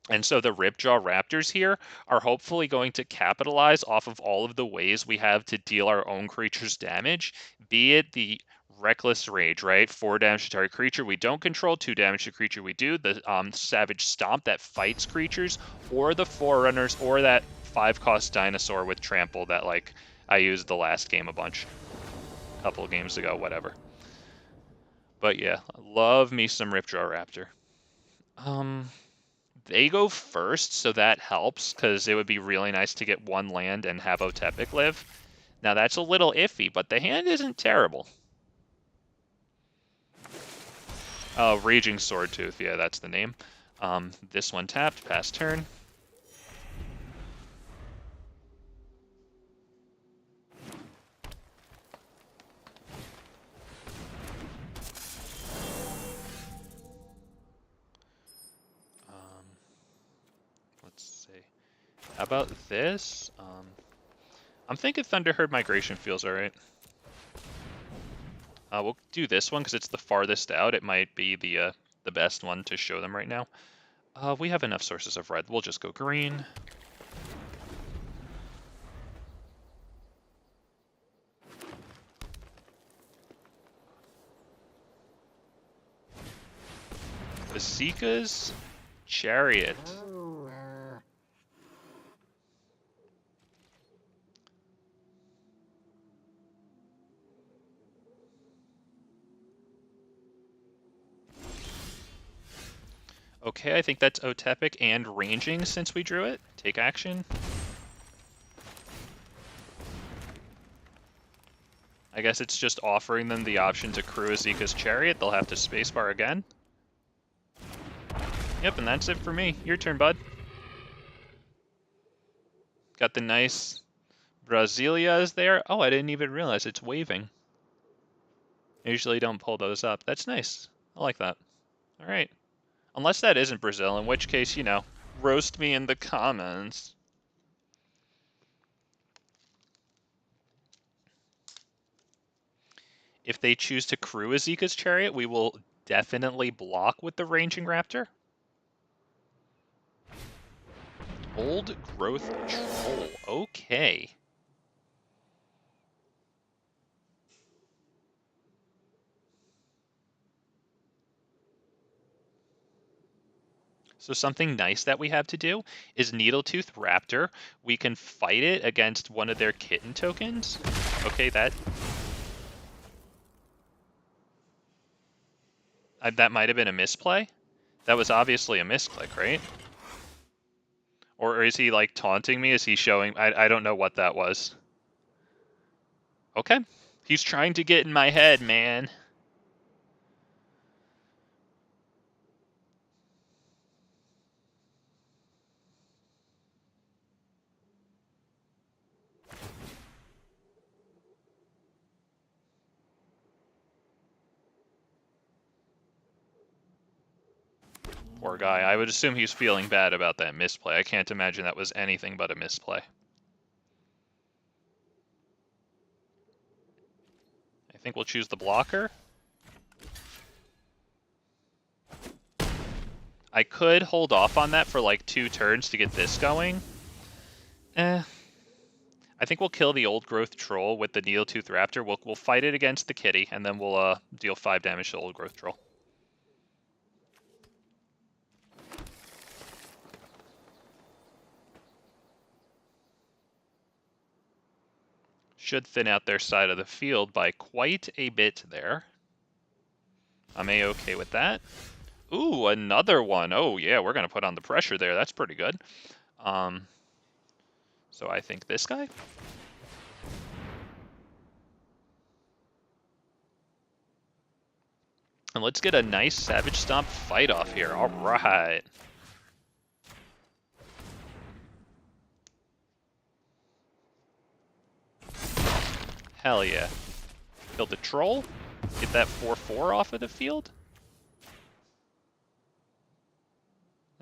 And so the Ripjaw Raptors here are hopefully going to capitalize off of all of the ways we have to deal our own creatures damage, be it the Reckless Rage, right? 4 damage to target creature we don't control, 2 damage to creature we do, the Savage Stomp that fights creatures, or the Forerunners, or that 5-cost Dinosaur with Trample that, like, I used the last game a bunch. A couple of games ago, whatever. But yeah, love me some Ripjaw Raptor. They go first, so that helps, because it would be really nice to get one land and have Otepec live. Now that's a little iffy, but the hand isn't terrible. Raging Swordtooth, yeah, that's the name. This one tapped, pass turn. Let's see. How about this? I'm thinking Thunderherd Migration feels alright. We'll do this one because it's the farthest out. It might be the best one to show them right now. We have enough sources of red. We'll just go green. Azeka's Chariot. Okay, I think that's Otepec and Ranging since we drew it. Take action. I guess it's just offering them the option to crew Azeka's Chariot. They'll have to spacebar again. Yep, and that's it for me. Your turn, bud. Got the nice Brazilias there. Oh, I didn't even realize it's waving. I usually don't pull those up. That's nice. I like that. All right. Unless that isn't Brazil, in which case, you know, roast me in the comments. If they choose to crew Azeka's Chariot, we will definitely block with the Ranging Raptor. Old Growth Troll. Okay. So something nice that we have to do is Needletooth Raptor. We can fight it against one of their kitten tokens. Okay, that might have been a misplay. That was obviously a misclick, right? Or is he like taunting me? Is he showing? I don't know what that was. Okay. He's trying to get in my head, man. Poor guy. I would assume he's feeling bad about that misplay. I can't imagine that was anything but a misplay. I think we'll choose the blocker. I could hold off on that for like 2 turns to get this going. I think we'll kill the Old Growth Troll with the Needletooth Raptor. We'll fight it against the kitty, and then we'll deal 5 damage to Old Growth Troll. Should thin out their side of the field by quite a bit there. I'm A-okay with that. Ooh, another one. Oh, yeah, we're going to put on the pressure there. That's pretty good. So I think this guy. And let's get a nice Savage Stomp fight off here. All right. Hell yeah. Kill the troll. Get that 4/4 off of the field.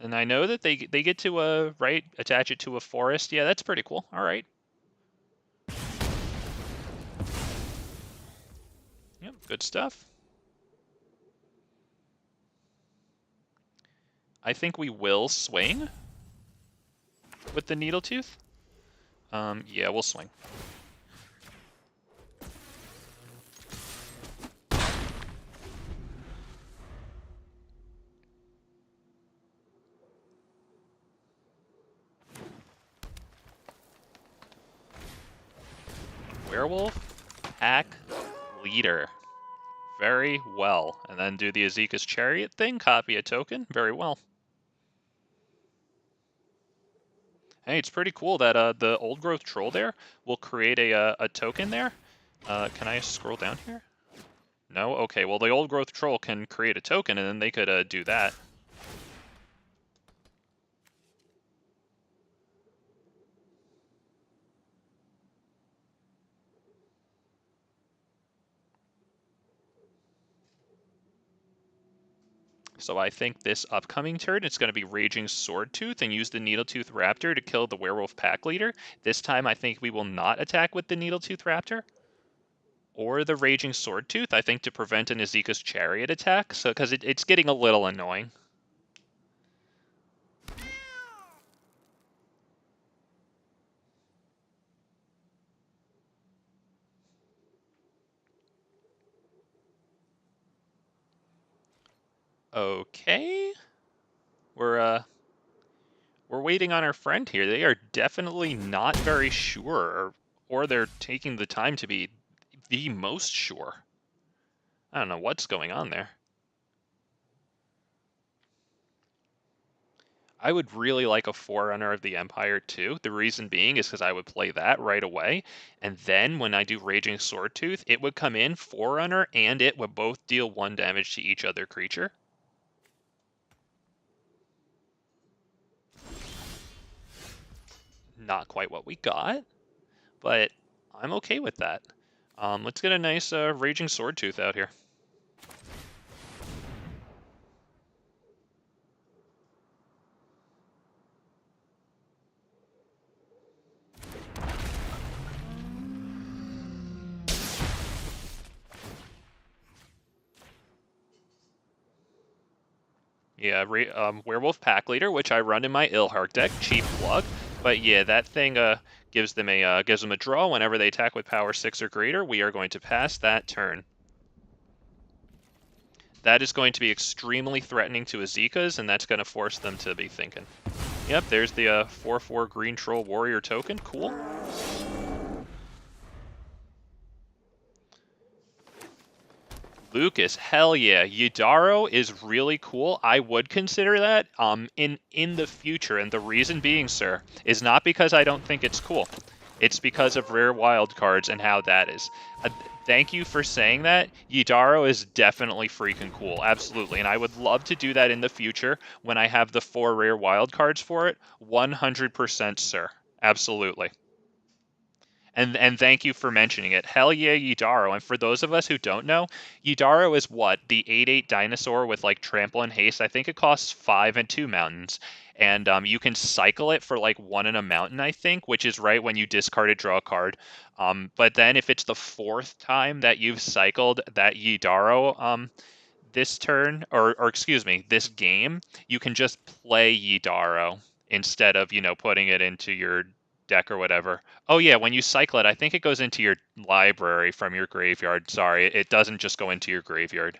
And I know that they get to right, attach it to a forest. Yeah, that's pretty cool. All right. Yep, good stuff. I think we will swing with the Needletooth. Yeah, we'll swing. Werewolf, pack, leader. Very well. And then do the Azeka's Chariot thing, copy a token. Very well. Hey, it's pretty cool that the Old Growth Troll there will create a token there. Can I scroll down here? No? Okay, well, the Old Growth Troll can create a token, and then they could do that. So I think this upcoming turn, it's going to be Raging Swordtooth and use the Needletooth Raptor to kill the Werewolf Pack Leader. This time I think we will not attack with the Needletooth Raptor or the Raging Swordtooth, I think to prevent an Azeka's Chariot attack, so because it's getting a little annoying. Okay. We're waiting on our friend here. They are definitely not very sure, or they're taking the time to be the most sure. I don't know what's going on there. I would really like a Forerunner of the Empire too. The reason being is because I would play that right away, and then when I do Raging Swordtooth, it would come in Forerunner, and it would both deal 1 damage to each other creature. Not quite what we got, but I'm okay with that. Let's get a nice Raging Swordtooth out here. Yeah, Werewolf Pack Leader, which I run in my Ilhark deck, cheap plug. But yeah, that thing gives them a draw whenever they attack with power 6 or greater. We are going to pass that turn. That is going to be extremely threatening to Azeka's, and that's going to force them to be thinking. Yep, there's the 4/4 Green Troll Warrior token. Cool. Lucas, hell yeah. Yidaro is really cool. I would consider that in the future, and the reason being, sir, is not because I don't think it's cool. It's because of Rare Wildcards and how that is. Thank you for saying that. Yidaro is definitely freaking cool, absolutely, and I would love to do that in the future when I have the 4 Rare Wildcards for it. 100%, sir. Absolutely. And thank you for mentioning it. Hell yeah, Yidaro. And for those of us who don't know, Yidaro is what? The 8/8 dinosaur with like trample and haste. I think it costs 5 and 2 mountains. And you can cycle it for like 1 and a mountain, I think, which is right when you discard it, draw a card. But then if it's the 4th time that you've cycled that Yidaro this turn, or excuse me, this game, you can just play Yidaro instead of, putting it into your deck or whatever. Oh yeah, when you cycle it, I think it goes into your library from your graveyard. Sorry, it doesn't just go into your graveyard.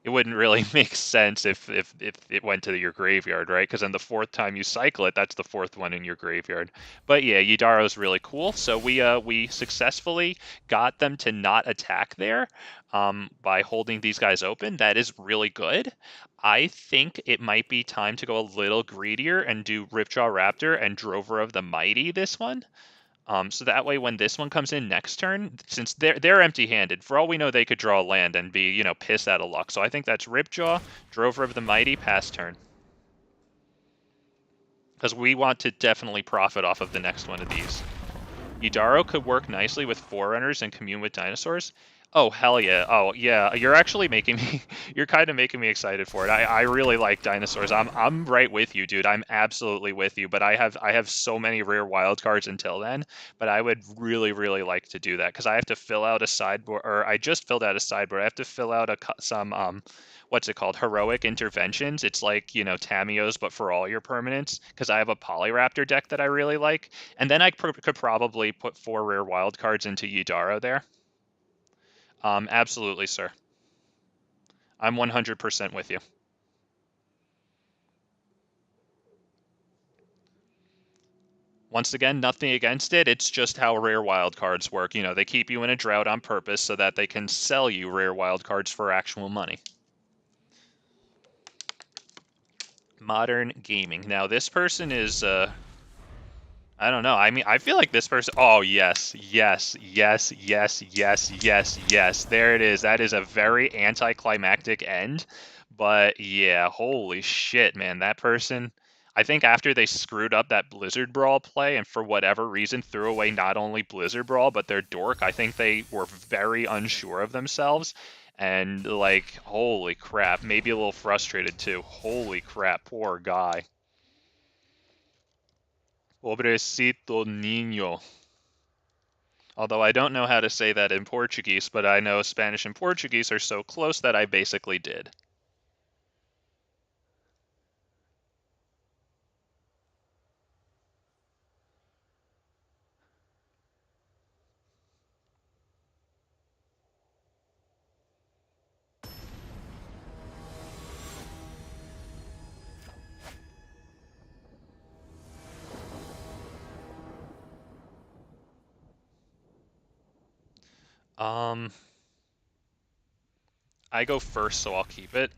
It wouldn't really make sense if it went to your graveyard, right? Because then the 4th time you cycle it, that's the 4th one in your graveyard. But yeah, Yudaro's really cool. So we successfully got them to not attack there by holding these guys open. That is really good. I think it might be time to go a little greedier and do Ripjaw Raptor and Drover of the Mighty this one. So that way, when this one comes in next turn, since they're empty-handed, for all we know, they could draw land and be, pissed out of luck. So I think that's Ripjaw, Drover of the Mighty, pass turn. Because we want to definitely profit off of the next one of these. Yidaro could work nicely with Forerunners and commune with dinosaurs. Oh, hell yeah. Oh, yeah. You're actually making me, you're kind of making me excited for it. I really like dinosaurs. I'm right with you, dude. I'm absolutely with you, but I have so many rare wild cards until then, but I would really, really like to do that because I have to fill out a sideboard, or I just filled out a sideboard. I have to fill out some, what's it called? Heroic interventions. It's like, Tamiyo's, but for all your permanents, because I have a Polyraptor deck that I really like. And then I could probably put 4 rare wild cards into Yidaro there. Absolutely, sir. I'm 100% with you. Once again, nothing against it. It's just how rare wild cards work. They keep you in a drought on purpose so that they can sell you rare wild cards for actual money. Modern gaming. Now, this person is I don't know. I mean, I feel like this person. Oh, yes, yes, yes, yes, yes, yes, yes. There it is. That is a very anticlimactic end. But yeah, holy shit, man. That person. I think after they screwed up that Blizzard Brawl play and for whatever reason threw away not only Blizzard Brawl but their dork, I think they were very unsure of themselves. And like, holy crap. Maybe a little frustrated too. Holy crap. Poor guy. Pobrecito niño. Although I don't know how to say that in Portuguese, but I know Spanish and Portuguese are so close that I basically did. Um, I go first, so I'll keep it.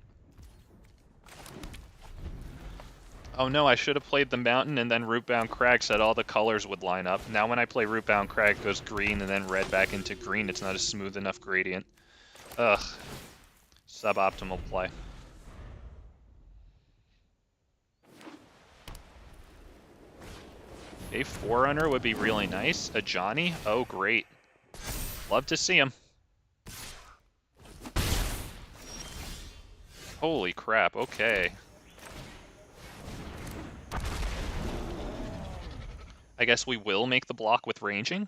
Oh no, I should have played the mountain and then Rootbound Crag said all the colors would line up. Now when I play Rootbound Crag, it goes green and then red back into green. It's not a smooth enough gradient. Ugh. Suboptimal play. A Forerunner would be really nice. A Johnny? Oh, great. Love to see him. Holy crap, okay. I guess we will make the block with ranging.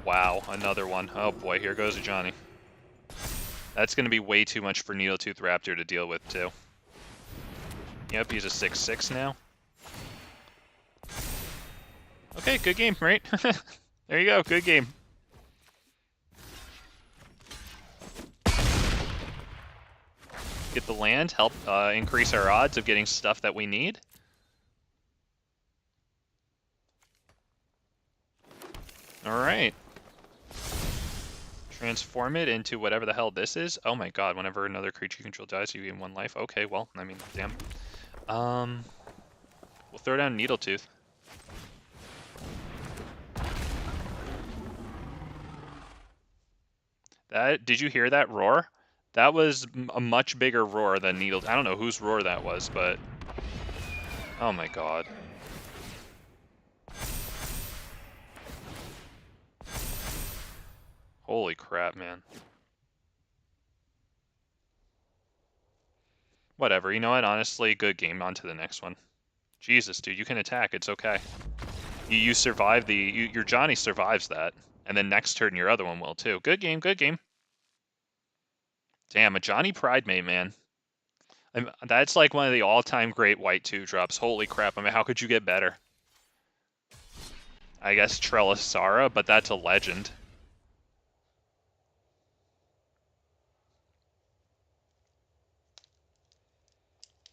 Wow, another one. Oh boy, here goes a Johnny. That's going to be way too much for Needletooth Raptor to deal with, too. Yep, he's a 6/6 now. Okay, good game, right? There you go, good game. Get the land, help increase our odds of getting stuff that we need. Alright. Transform it into whatever the hell this is. Oh my god, whenever another creature you control dies, you gain 1 life. Okay, well, I mean, damn. We'll throw down Needletooth. Did you hear that roar? That was a much bigger roar than Needle. I don't know whose roar that was, but oh my god. Holy crap, man. Whatever, you know what? Honestly, good game. On to the next one. Jesus, dude, you can attack. It's okay. You survive your Johnny survives that, and then next turn your other one will too. Good game, good game. Damn, a Johnny Pridemate, man. That's like one of the all-time great white 2-drops. Holy crap, I mean, how could you get better? I guess Trellisara, but that's a legend.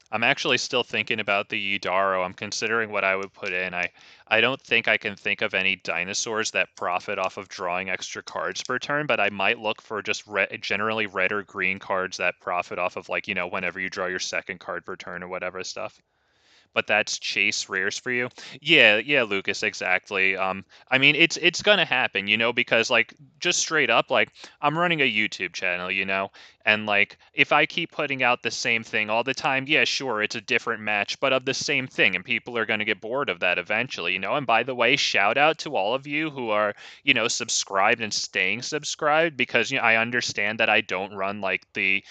I'm actually still thinking about the Yidaro. I'm considering what I would put in. I don't think I can think of any dinosaurs that profit off of drawing extra cards per turn, but I might look for just generally red or green cards that profit off of, like, you know, whenever you draw your second card per turn or whatever stuff. But that's chase rares for you. Yeah, yeah, Lucas, exactly. I mean, it's gonna happen, you know, because like just straight up, like I'm running a YouTube channel, you know, and like if I keep putting out the same thing all the time, yeah, sure, it's a different match, but of the same thing, and people are gonna get bored of that eventually, you know. And by the way, shout out to all of you who are, you know, subscribed and staying subscribed, because you know, I understand that I don't run like the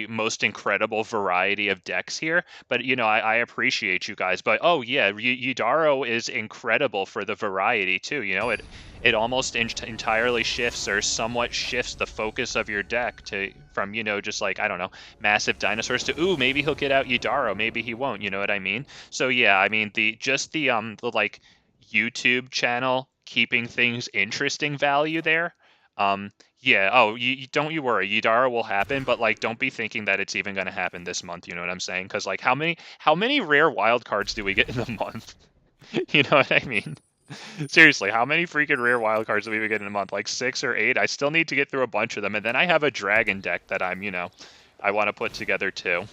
most incredible variety of decks here, but you know, I appreciate you guys. But oh yeah, Yidaro is incredible for the variety too. You know, it almost entirely shifts or somewhat shifts the focus of your deck to from, you know, just like, I don't know, massive dinosaurs to, ooh, maybe he'll get out Yidaro, maybe he won't, you know what I mean? So yeah, I mean the like YouTube channel keeping things interesting value there. Yeah, oh, don't you worry, Yidara will happen, but like don't be thinking that it's even going to happen this month, you know what I'm saying? Cuz like how many rare wild cards do we get in a month? You know what I mean? Seriously, how many freaking rare wild cards do we get in a month? Like 6 or 8? I still need to get through a bunch of them, and then I have a dragon deck that I'm, you know, I want to put together too.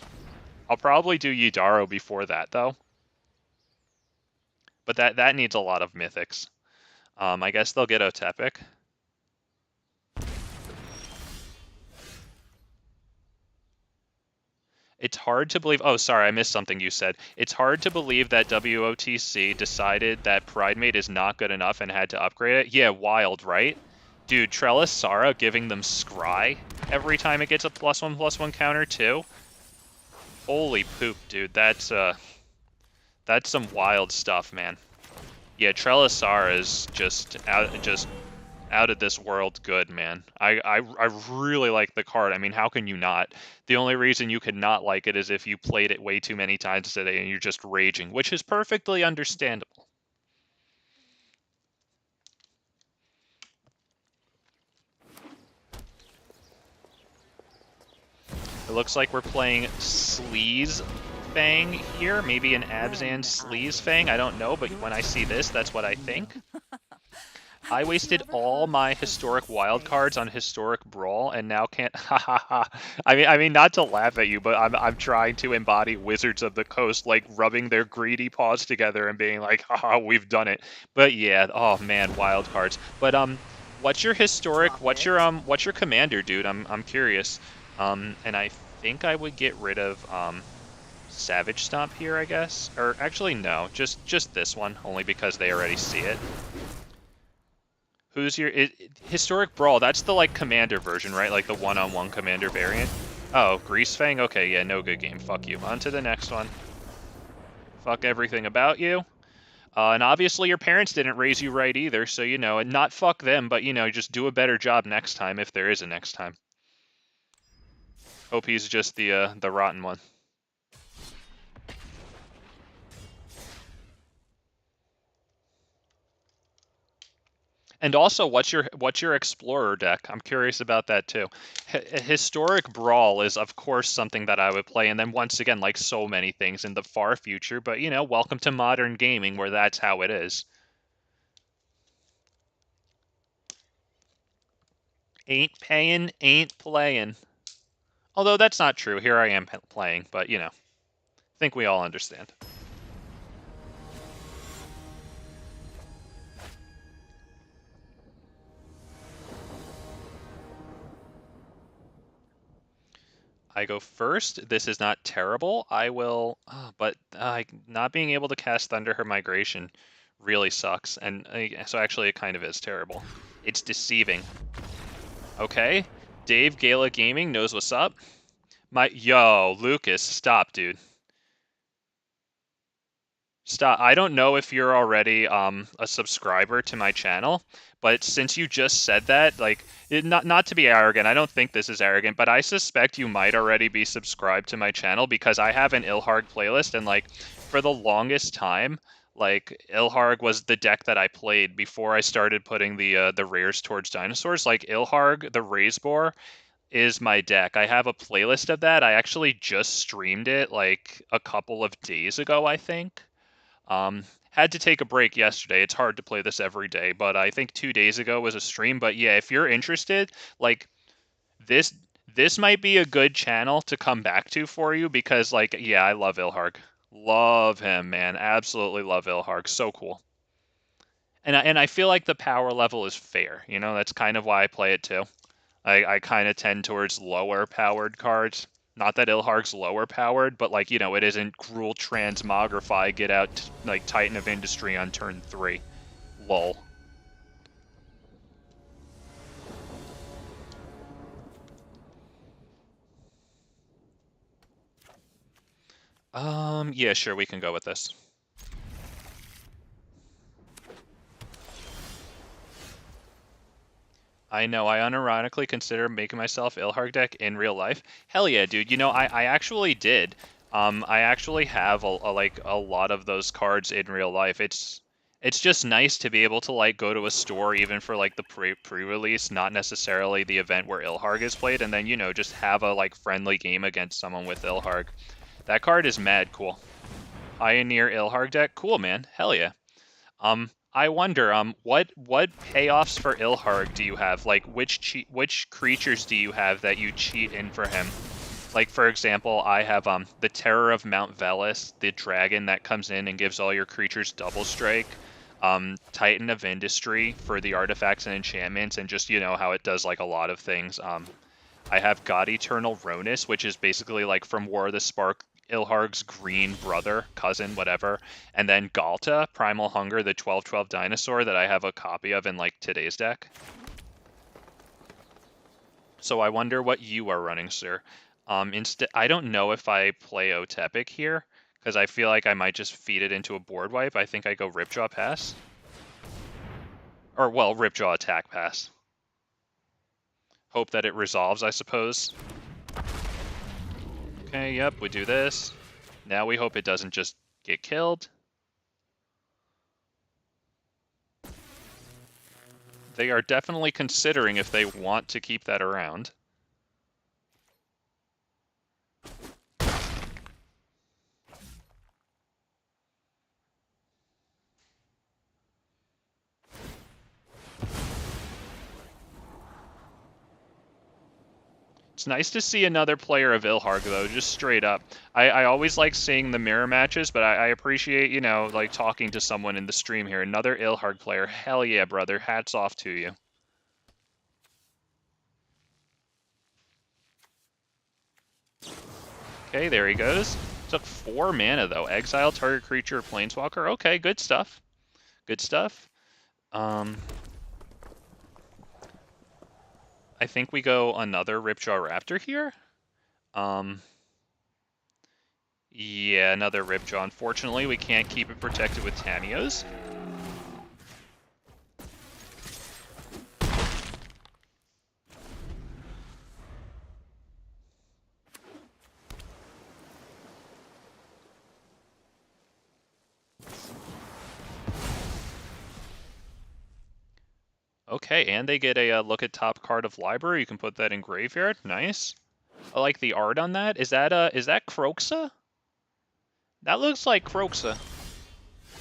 I'll probably do Yidaro before that, though. But that needs a lot of mythics. I guess they'll get Otepec. It's hard to believe... Oh, sorry, I missed something you said. It's hard to believe that WOTC decided that Pridemate is not good enough and had to upgrade it. Yeah, wild, right? Dude, Trellisara giving them Scry every time it gets a +1/+1 counter, too? Holy poop, dude. That's some wild stuff, man. Yeah, Trellisara is just out of this world good, man. I really like the card. I mean, how can you not? The only reason you could not like it is if you played it way too many times today and you're just raging, which is perfectly understandable. It looks like we're playing Sleaze Fang here, maybe an Abzan Sleaze Fang, I don't know, but when I see this, that's what I think. I wasted all my historic wildcards on historic brawl, and now can't. Ha ha ha! I mean, not to laugh at you, but I'm trying to embody Wizards of the Coast, like rubbing their greedy paws together and being like, haha, we've done it. But yeah, oh man, wildcards. But what's your historic? What's your commander, dude? I'm curious. And I think I would get rid of Savage Stomp here, I guess. Or actually, no, just this one, only because they already see it. Who's your... Historic Brawl, that's the, like, Commander version, right? Like, the one-on-one Commander variant? Oh, Greasefang? Okay, yeah, no good game. Fuck you. On to the next one. Fuck everything about you. And obviously your parents didn't raise you right either, so, you know, and not fuck them, but, you know, just do a better job next time, if there is a next time. OP's just the rotten one. And also, what's your Explorer deck? I'm curious about that too. Historic Brawl is, of course, something that I would play, and then once again, like so many things in the far future, but you know, welcome to modern gaming where that's how it is. Ain't paying, ain't playing. Although that's not true. Here I am playing, but you know, I think we all understand. I go first. This is not terrible. I will, but not being able to cast Thunderheart Migration really sucks. And so actually it kind of is terrible. It's deceiving. Okay, Dave Gala Gaming knows what's up. Yo, Lucas, stop, dude. Stop. I don't know if you're already a subscriber to my channel, but since you just said that, like, not to be arrogant, I don't think this is arrogant, but I suspect you might already be subscribed to my channel because I have an Ilharg playlist, and like, for the longest time, like, Ilharg was the deck that I played before I started putting the rares towards dinosaurs. Like, Ilharg, the Razebore, is my deck. I have a playlist of that. I actually just streamed it like a couple of days ago, I think. Had to take a break yesterday. It's hard to play this every day, but I think 2 days ago was a stream. But yeah, if you're interested, like this might be a good channel to come back to for you because like, yeah, I love Ilharg. Love him, man. Absolutely love Ilharg. So cool. And I feel like the power level is fair. You know, that's kind of why I play it too. I kind of tend towards lower powered cards. Not that Ilharg's lower powered, but like, you know, it isn't Cruel Transmogrify, get out like Titan of Industry on turn 3. Lol. Yeah, sure, we can go with this. I know, I unironically consider making myself Ilharg deck in real life. Hell yeah, dude. You know, I actually did. I actually have like a lot of those cards in real life. It's just nice to be able to like go to a store even for like the pre-release, not necessarily the event where Ilharg is played, and then you know just have a like friendly game against someone with Ilharg. That card is mad cool. Pioneer Ilharg deck, cool man. Hell yeah. I wonder, what payoffs for Ilharg do you have? Like, which creatures do you have that you cheat in for him? Like, for example, I have the Terror of Mount Velis, the dragon that comes in and gives all your creatures double strike. Titan of Industry for the artifacts and enchantments, and just, you know, how it does, like, a lot of things. I have God Eternal Ronus, which is basically, like, from War of the Spark, Ilharg's green brother, cousin, whatever. And then Ghalta, Primal Hunger, the 12/12 dinosaur that I have a copy of in, like, today's deck. So I wonder what you are running, sir. Instead, I don't know if I play Otepec here, because I feel like I might just feed it into a board wipe. I think I go Ripjaw pass. Or, well, Ripjaw attack pass. Hope that it resolves, I suppose. Okay, yep, we do this. Now we hope it doesn't just get killed. They are definitely considering if they want to keep that around. It's nice to see another player of Ilharg, though, just straight up. I always like seeing the mirror matches, but I appreciate, you know, like talking to someone in the stream here. Another Ilharg player. Hell yeah, brother. Hats off to you. Okay, there he goes. Took 4 mana, though. Exile target creature or planeswalker. Okay, good stuff. Good stuff. I think we go another Ripjaw Raptor here. Yeah, another Ripjaw. Unfortunately, we can't keep it protected with Tamios. Okay, and they get a look at top card of library. You can put that in graveyard. Nice. I like the art on that. Is that Croxa? That looks like Croxa.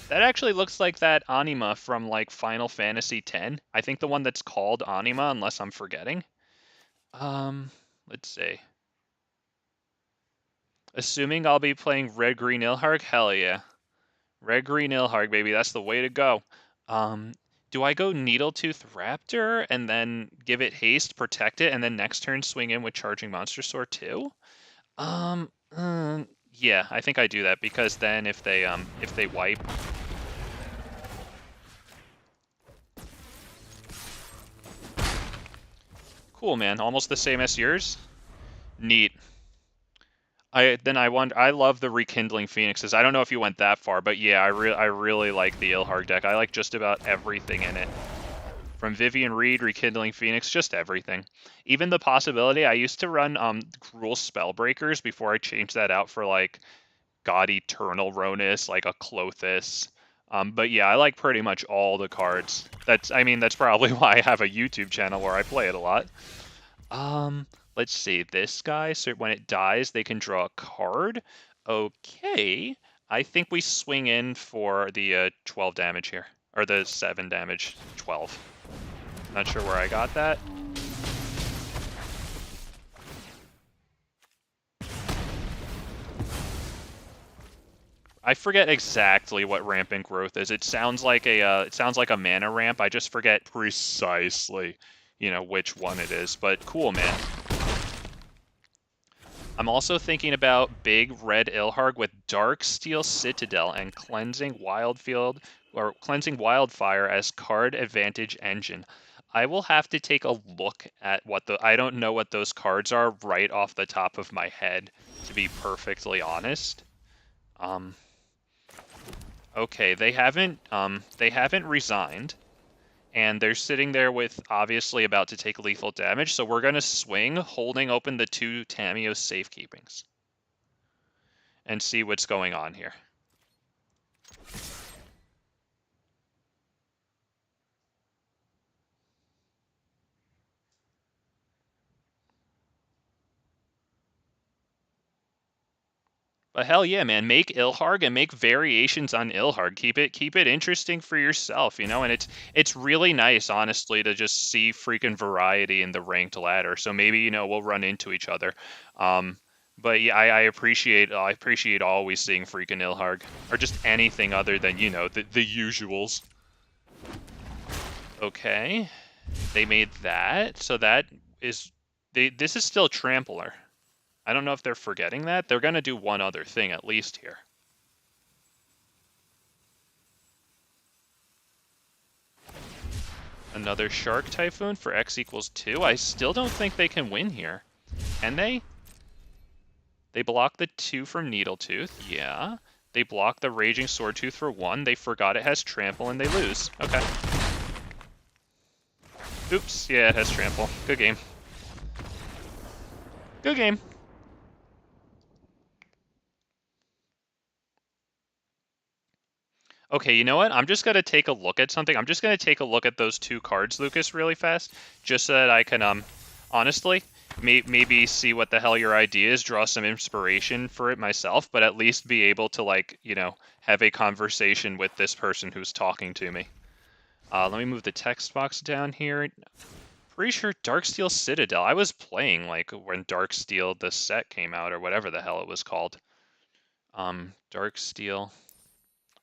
That actually looks like that Anima from like Final Fantasy X. I think the one that's called Anima, unless I'm forgetting. Let's see. Assuming I'll be playing Red Green Ilharg, hell yeah. Red Green Ilharg, baby, that's the way to go. Do I go Needletooth Raptor and then give it haste, protect it, and then next turn swing in with Charging Monstrosaur too? Yeah, I think I do that because then if they wipe. Cool, man. Almost the same as yours. Neat. I love the Rekindling Phoenixes. I don't know if you went that far, but yeah, I really like the Ilharg deck. I like just about everything in it. From Vivian Reed, Rekindling Phoenix, just everything. Even the possibility, I used to run Cruel Spellbreakers before I changed that out for like God Eternal Ronus, like a Clothis. But yeah, I like pretty much all the cards. That's probably why I have a YouTube channel where I play it a lot. Let's see, this guy, so when it dies, they can draw a card. Okay, I think we swing in for the 12 damage here, or the 7 damage, 12. Not sure where I got that. I forget exactly what Rampant Growth is. It sounds like a mana ramp. I just forget precisely, you know, which one it is. But cool, man. I'm also thinking about big red Ilharg with Darksteel Citadel and Cleansing Wildfire as card advantage engine. I will have to take a look at I don't know what those cards are right off the top of my head, to be perfectly honest. Okay, they haven't resigned. And they're sitting there with obviously about to take lethal damage, so we're going to swing, holding open the 2 Tamios safekeepings. And see what's going on here. But hell yeah, man, make Ilharg and make variations on Ilharg. Keep it interesting for yourself, you know, and it's really nice, honestly, to just see freaking variety in the ranked ladder. So maybe, you know, we'll run into each other. But yeah, I appreciate always seeing freaking Ilharg, or just anything other than, you know, the usuals. Okay, they made that, so that is this is still Trampler. I don't know if they're forgetting that. They're gonna do one other thing at least here. Another Shark Typhoon for X equals 2. I still don't think they can win here. Can they? They block the 2 from Needletooth, yeah. They block the Raging Swordtooth for 1. They forgot it has Trample and they lose. Okay. Oops, yeah, it has Trample. Good game. Good game. Okay, you know what? I'm just going to take a look at something. I'm just going to take a look at those 2 cards, Lucas, really fast, just so that I can, honestly, maybe see what the hell your idea is, draw some inspiration for it myself, but at least be able to, like, you know, have a conversation with this person who's talking to me. Let me move the text box down here. Pretty sure Darksteel Citadel. I was playing, like, when Darksteel, the set came out, or whatever the hell it was called. Darksteel.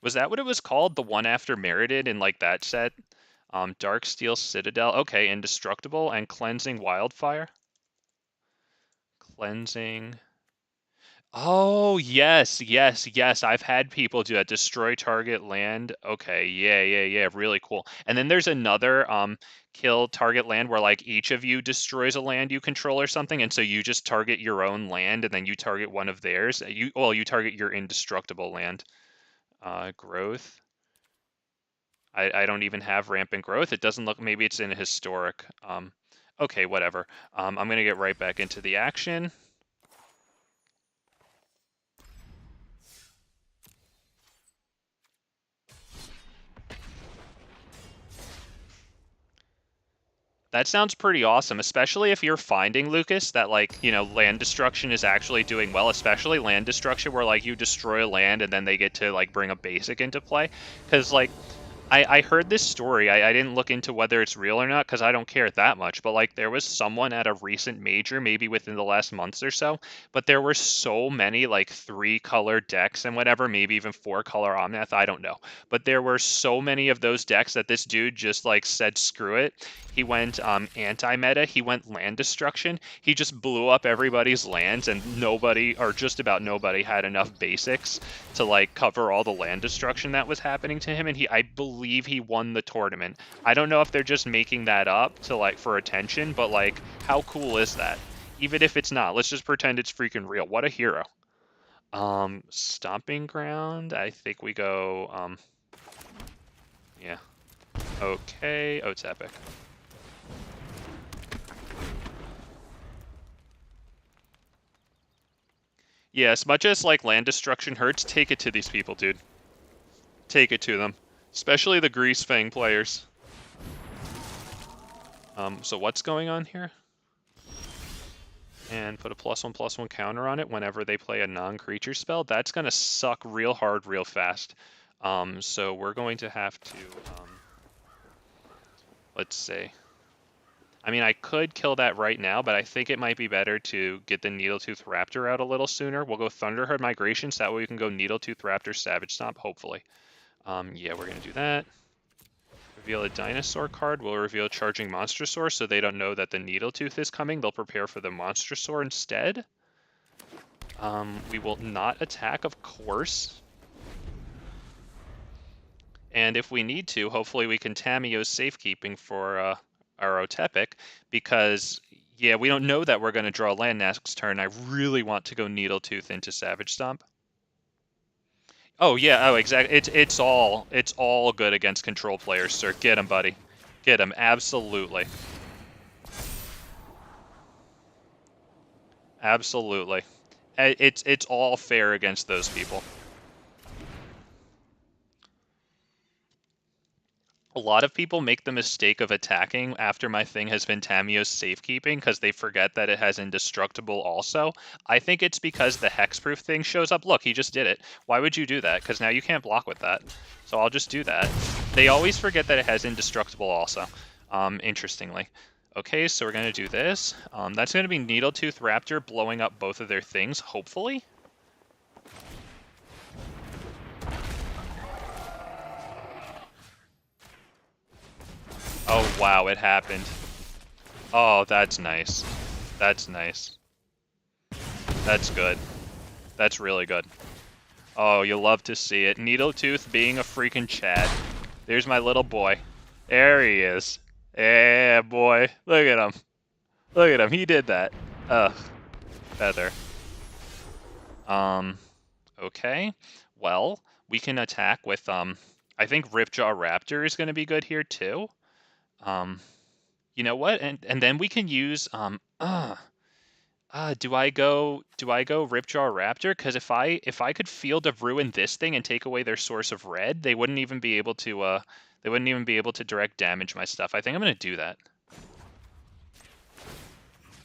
Was that what it was called? The one after Merited in, like, that set? Darksteel Citadel. Okay, Indestructible and Cleansing Wildfire. Cleansing. Oh, yes, yes, yes. I've had people do that. Destroy target land. Okay, yeah. Really cool. And then there's another kill target land where, like, each of you destroys a land you control or something, and so you just target your own land and then you target one of theirs. You target your indestructible land. Growth. I don't even have rampant growth. It doesn't look, maybe it's in a historic. Okay, whatever. I'm gonna get right back into the action. That sounds pretty awesome, especially if you're finding, Lucas, that, like, you know, land destruction is actually doing well, especially land destruction where, like, you destroy a land and then they get to, like, bring a basic into play. Because, like, I heard this story. I didn't look into whether it's real or not because I don't care that much. But, like, there was someone at a recent major, maybe within the last months or so, but there were so many, like, 3-color decks and whatever, maybe even 4-color Omnath, I don't know. But there were so many of those decks that this dude just, like, said screw it. He went anti-meta. He went land destruction. He just blew up everybody's lands, and nobody, or just about nobody, had enough basics to, like, cover all the land destruction that was happening to him. And I believe he won the tournament. I don't know if they're just making that up to, like, for attention, but, like, how cool is that? Even if it's not, let's just pretend it's freaking real. What a hero. Stomping Ground. I think we go, yeah. Okay, Otepec. Yeah, as much as, like, land destruction hurts, take it to these people, dude. Take it to them. Especially the Grease Fang players. So what's going on here? And put a +1/+1 counter on it whenever they play a non-creature spell. That's going to suck real hard real fast. So we're going to have to, let's see. I mean, I could kill that right now, but I think it might be better to get the Needletooth Raptor out a little sooner. We'll go Thunderherd Migration, so that way we can go Needletooth Raptor, Savage Stomp, hopefully. Yeah, we're going to do that. Reveal a Dinosaur card. We'll reveal Charging Monstrosaur, so they don't know that the Needletooth is coming. They'll prepare for the Monstrosaur instead. We will not attack, of course. And if we need to, hopefully we can Tamiyo's Safekeeping for our Otepec, because, yeah, we don't know that we're going to draw land next turn. I really want to go Needletooth into Savage Stomp. Oh yeah, oh exactly. It's all good against control players, sir. Get him, buddy. Get him, absolutely. Absolutely. It's all fair against those people. A lot of people make the mistake of attacking after my thing has been Tamiyo's Safekeeping because they forget that it has Indestructible also. I think it's because the Hexproof thing shows up. Look, he just did it. Why would you do that? Because now you can't block with that. So I'll just do that. They always forget that it has Indestructible also, interestingly. Okay, so we're going to do this. That's going to be Needletooth Raptor blowing up both of their things, hopefully. Oh, wow, it happened. Oh, that's nice. That's nice. That's good. That's really good. Oh, you love to see it. Needletooth being a freaking Chad. There's my little boy. There he is. Yeah, boy. Look at him. Look at him. He did that. Ugh. Feather. Okay. Well, we can attack with, I think Ripjaw Raptor is going to be good here, too. You know what? And then we can use, do I go Ripjaw Raptor? Because if I could Field of Ruin this thing and take away their source of red, they wouldn't even be able to direct damage my stuff. I think I'm gonna do that.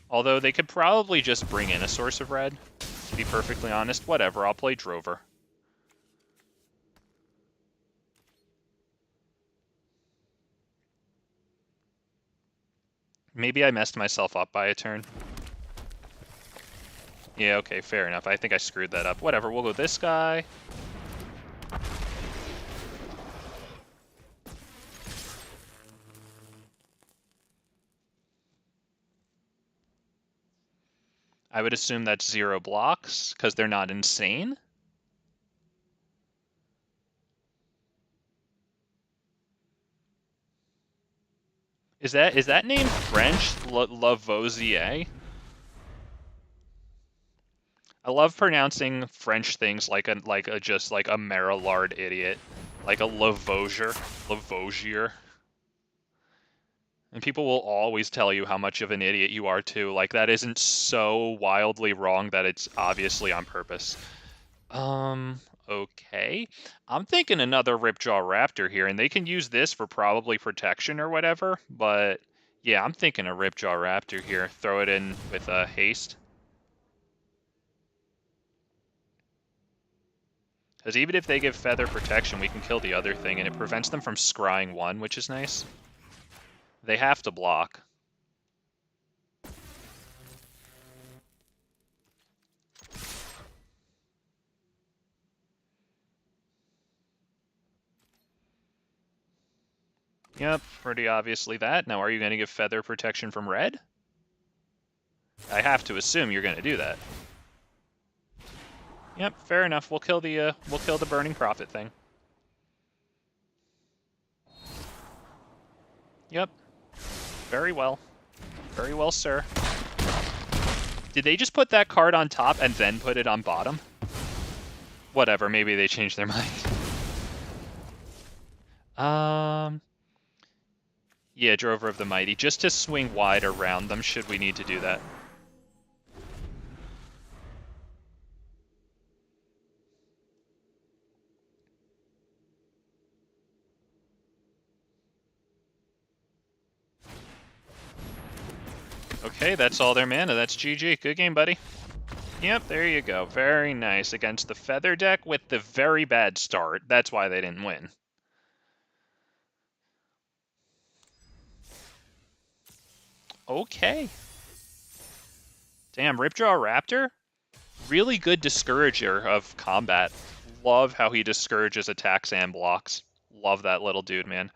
Although they could probably just bring in a source of red, to be perfectly honest. Whatever, I'll play Drover. Maybe I messed myself up by a turn. Yeah, okay, fair enough. I think I screwed that up. Whatever, we'll go this guy. I would assume that's 0 blocks, because they're not insane. Is that name French? Lavoisier? I love pronouncing French things like a just like a Marilard idiot, like a Lavoisier. And people will always tell you how much of an idiot you are too. Like that isn't so wildly wrong that it's obviously on purpose. Okay. I'm thinking another Ripjaw Raptor here, and they can use this for probably protection or whatever, but yeah, I'm thinking a Ripjaw Raptor here. Throw it in with haste. Because even if they give feather protection, we can kill the other thing, and it prevents them from scrying one, which is nice. They have to block. Yep, pretty obviously that. Now, are you going to give feather protection from red? I have to assume you're going to do that. Yep, fair enough. We'll kill the Burning Prophet thing. Yep. Very well. Very well, sir. Did they just put that card on top and then put it on bottom? Whatever, maybe they changed their mind. Yeah, Drover of the Mighty. Just to swing wide around them, should we need to do that. Okay, that's all their mana. That's GG. Good game, buddy. Yep, there you go. Very nice. Against the Feather deck with the very bad start. That's why they didn't win. Okay. Damn, Ripjaw Raptor? Really good discourager of combat. Love how he discourages attacks and blocks. Love that little dude, man.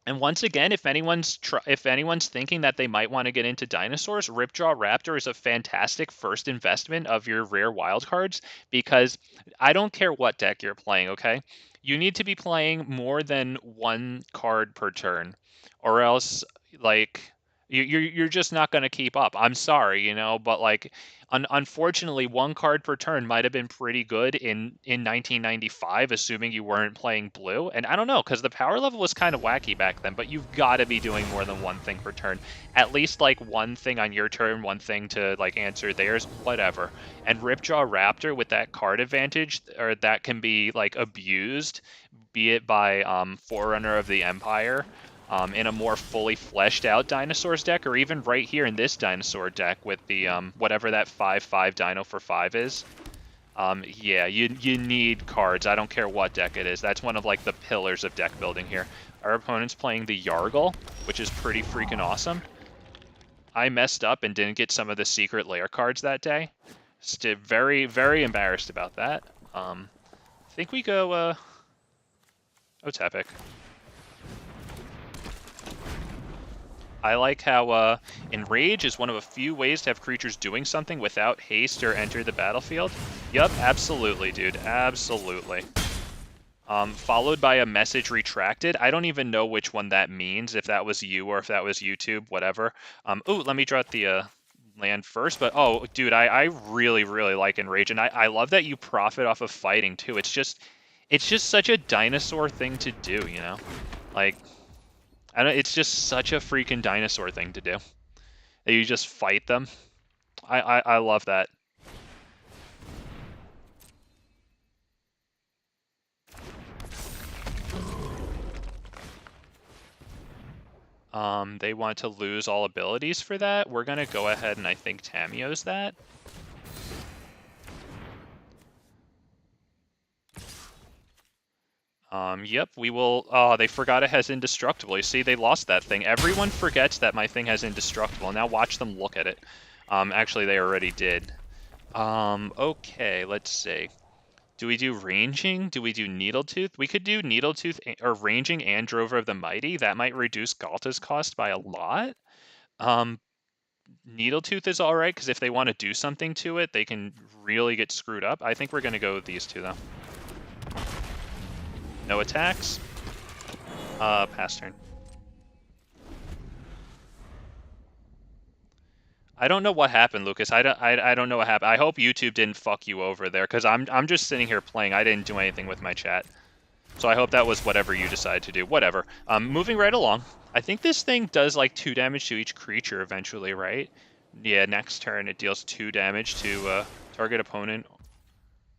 And once again, if anyone's thinking that they might want to get into dinosaurs, Ripjaw Raptor is a fantastic first investment of your rare wildcards, because I don't care what deck you're playing, okay? You need to be playing more than one card per turn, or else, like, you're just not going to keep up. I'm sorry, but like, unfortunately, one card per turn might have been pretty good in 1995, assuming you weren't playing blue. And I don't know, because the power level was kind of wacky back then, but you've got to be doing more than one thing per turn. At least like one thing on your turn, one thing to like answer theirs, whatever. And Ripjaw Raptor with that card advantage, or that can be like abused, be it by Forerunner of the Empire, in a more fully fleshed out dinosaurs deck, or even right here in this dinosaur deck with the whatever that 5/5 dino for 5 is. Yeah, you need cards. I don't care what deck it is. That's one of like the pillars of deck building here. Our opponent's playing the Yargle, which is pretty freaking awesome. I messed up and didn't get some of the secret lair cards that day. Still very, very embarrassed about that. I think we go Otepec. I like how Enrage is one of a few ways to have creatures doing something without haste or enter the battlefield. Yup, absolutely, dude. Absolutely. Followed by a message retracted. I don't even know which one that means, if that was you or if that was YouTube, whatever. Ooh, let me draw out the land first. But, oh, dude, I really, really like Enrage. And I love that you profit off of fighting, too. It's just such a dinosaur thing to do, you know? Like, I don't, it's just such a freaking dinosaur thing to do. That you just fight them. I love that. They want to lose all abilities for that. We're going to go ahead and I think Tamiyo's that. Yep, we will... Oh, they forgot it has Indestructible. You see, they lost that thing. Everyone forgets that my thing has Indestructible. Now watch them look at it. Actually, they already did. Okay, let's see. Do we do Ranging? Do we do Needletooth? We could do Needletooth or Ranging and Drover of the Mighty. That might reduce Ghalta's cost by a lot. Needletooth is alright, because if they want to do something to it, they can really get screwed up. I think we're going to go with these two, though. No attacks. Pass turn. I don't know what happened, Lucas. I don't know what happened. I hope YouTube didn't fuck you over there, because I'm just sitting here playing. I didn't do anything with my chat. So I hope that was whatever you decided to do. Whatever. Moving right along. I think this thing does like 2 damage to each creature eventually, right? Yeah, next turn it deals 2 damage to target opponent.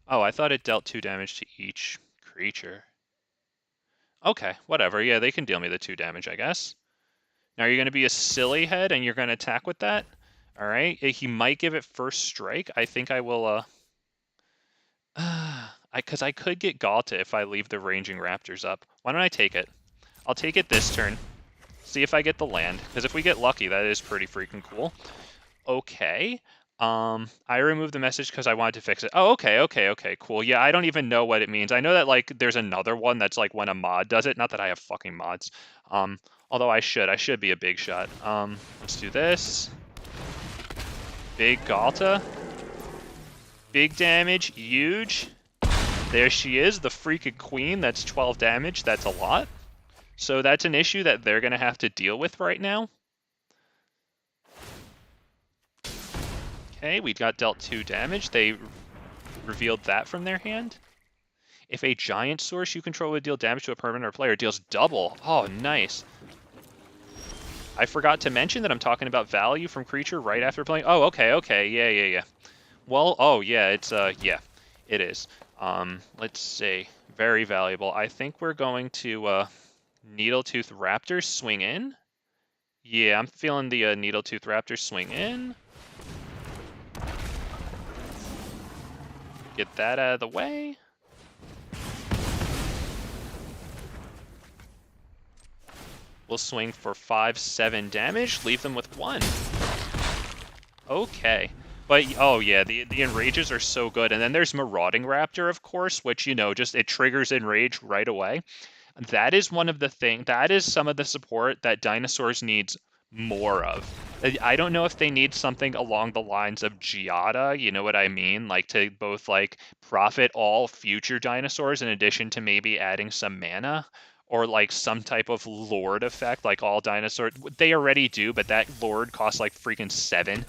Oh, I thought it dealt 2 damage to each creature. Okay, whatever. Yeah, they can deal me the 2 damage, I guess. Now you're going to be a silly head and you're going to attack with that? Alright, he might give it first strike. I think I will, because I could get Ghalta if I leave the Ranging Raptors up. Why don't I take it? I'll take it this turn. See if I get the land. Because if we get lucky, that is pretty freaking cool. Okay. I removed the message because I wanted to fix it. Oh, okay, cool. Yeah, I don't even know what it means. I know that, like, there's another one that's, like, when a mod does it. Not that I have fucking mods. Although I should be a big shot. Let's do this. Big Ghalta. Big damage, huge. There she is, the freaking queen. That's 12 damage. That's a lot. So that's an issue that they're going to have to deal with right now. Okay, we got dealt 2 damage. They revealed that from their hand. If a giant source you control would deal damage to a permanent or player, it deals double. Oh, nice. I forgot to mention that I'm talking about value from creature right after playing. Oh, okay. Yeah. Well, oh, yeah, it's, yeah, it is. Let's see. Very valuable. I think we're going to, Needletooth Raptor swing in. Yeah, I'm feeling the, Needletooth Raptor swing in. Get that out of the way. We'll swing for 5-7 damage, leave them with 1. Okay. But, oh yeah, the Enrages are so good. And then there's Marauding Raptor, of course, which, you know, just it triggers Enrage right away. That is one of the things, that is some of the support that Dinosaurs needs more of. I don't know if they need something along the lines of Giada, you know what I mean? Like to both like profit all future dinosaurs in addition to maybe adding some mana, or like some type of Lord effect, like all dinosaurs. They already do, but that Lord costs like freaking 7,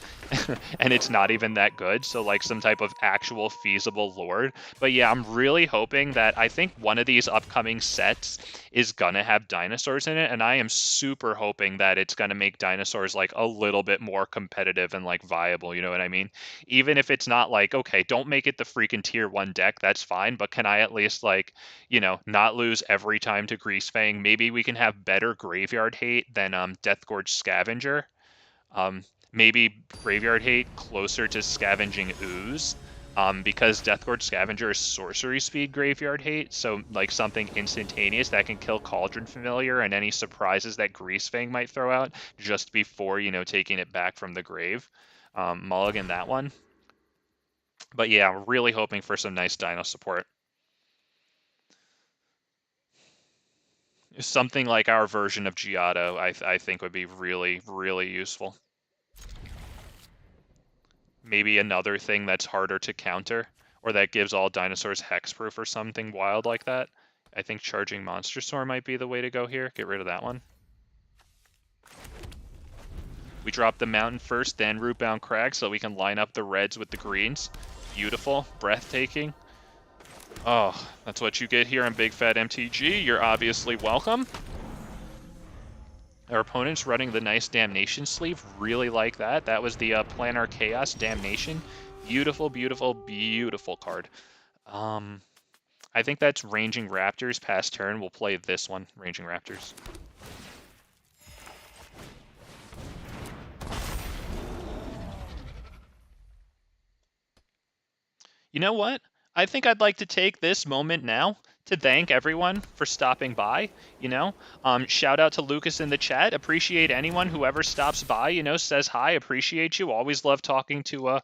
and it's not even that good. So like some type of actual feasible Lord. But yeah, I'm really hoping that I think one of these upcoming sets is gonna have dinosaurs in it, and I am super hoping that it's gonna make dinosaurs like a little bit more competitive and like viable, you know what I mean? Even if it's not like, okay, don't make it the freaking tier 1 deck, that's fine, but can I at least like, you know, not lose every time to Greasefang? Maybe we can have better Graveyard Hate than Deathgorge Scavenger. Maybe Graveyard Hate closer to Scavenging Ooze. because Deathgord Scavenger is sorcery speed graveyard hate, so like something instantaneous that can kill Cauldron Familiar and any surprises that Greasefang might throw out just before, you know, taking it back from the grave. Mulligan that one. But yeah, I'm really hoping for some nice Dino support. Something like our version of Giotto, I think would be really, really useful. Maybe another thing that's harder to counter, or that gives all dinosaurs hexproof or something wild like that. I think Charging Monstrosaur might be the way to go here. Get rid of that one. We drop the mountain first, then Rootbound Crag, so we can line up the reds with the greens. Beautiful, breathtaking. Oh, that's what you get here on Big Fat MTG. You're obviously welcome. Our opponent's running the nice Damnation sleeve. Really like that. That was the Planar Chaos Damnation. Beautiful, beautiful, beautiful card. I think that's Ranging Raptors. Past turn, we'll play this one, Ranging Raptors. You know what? I think I'd like to take this moment now to thank everyone for stopping by. You know, shout out to Lucas in the chat. Appreciate anyone who ever stops by. You know, says hi. Appreciate you. Always love talking to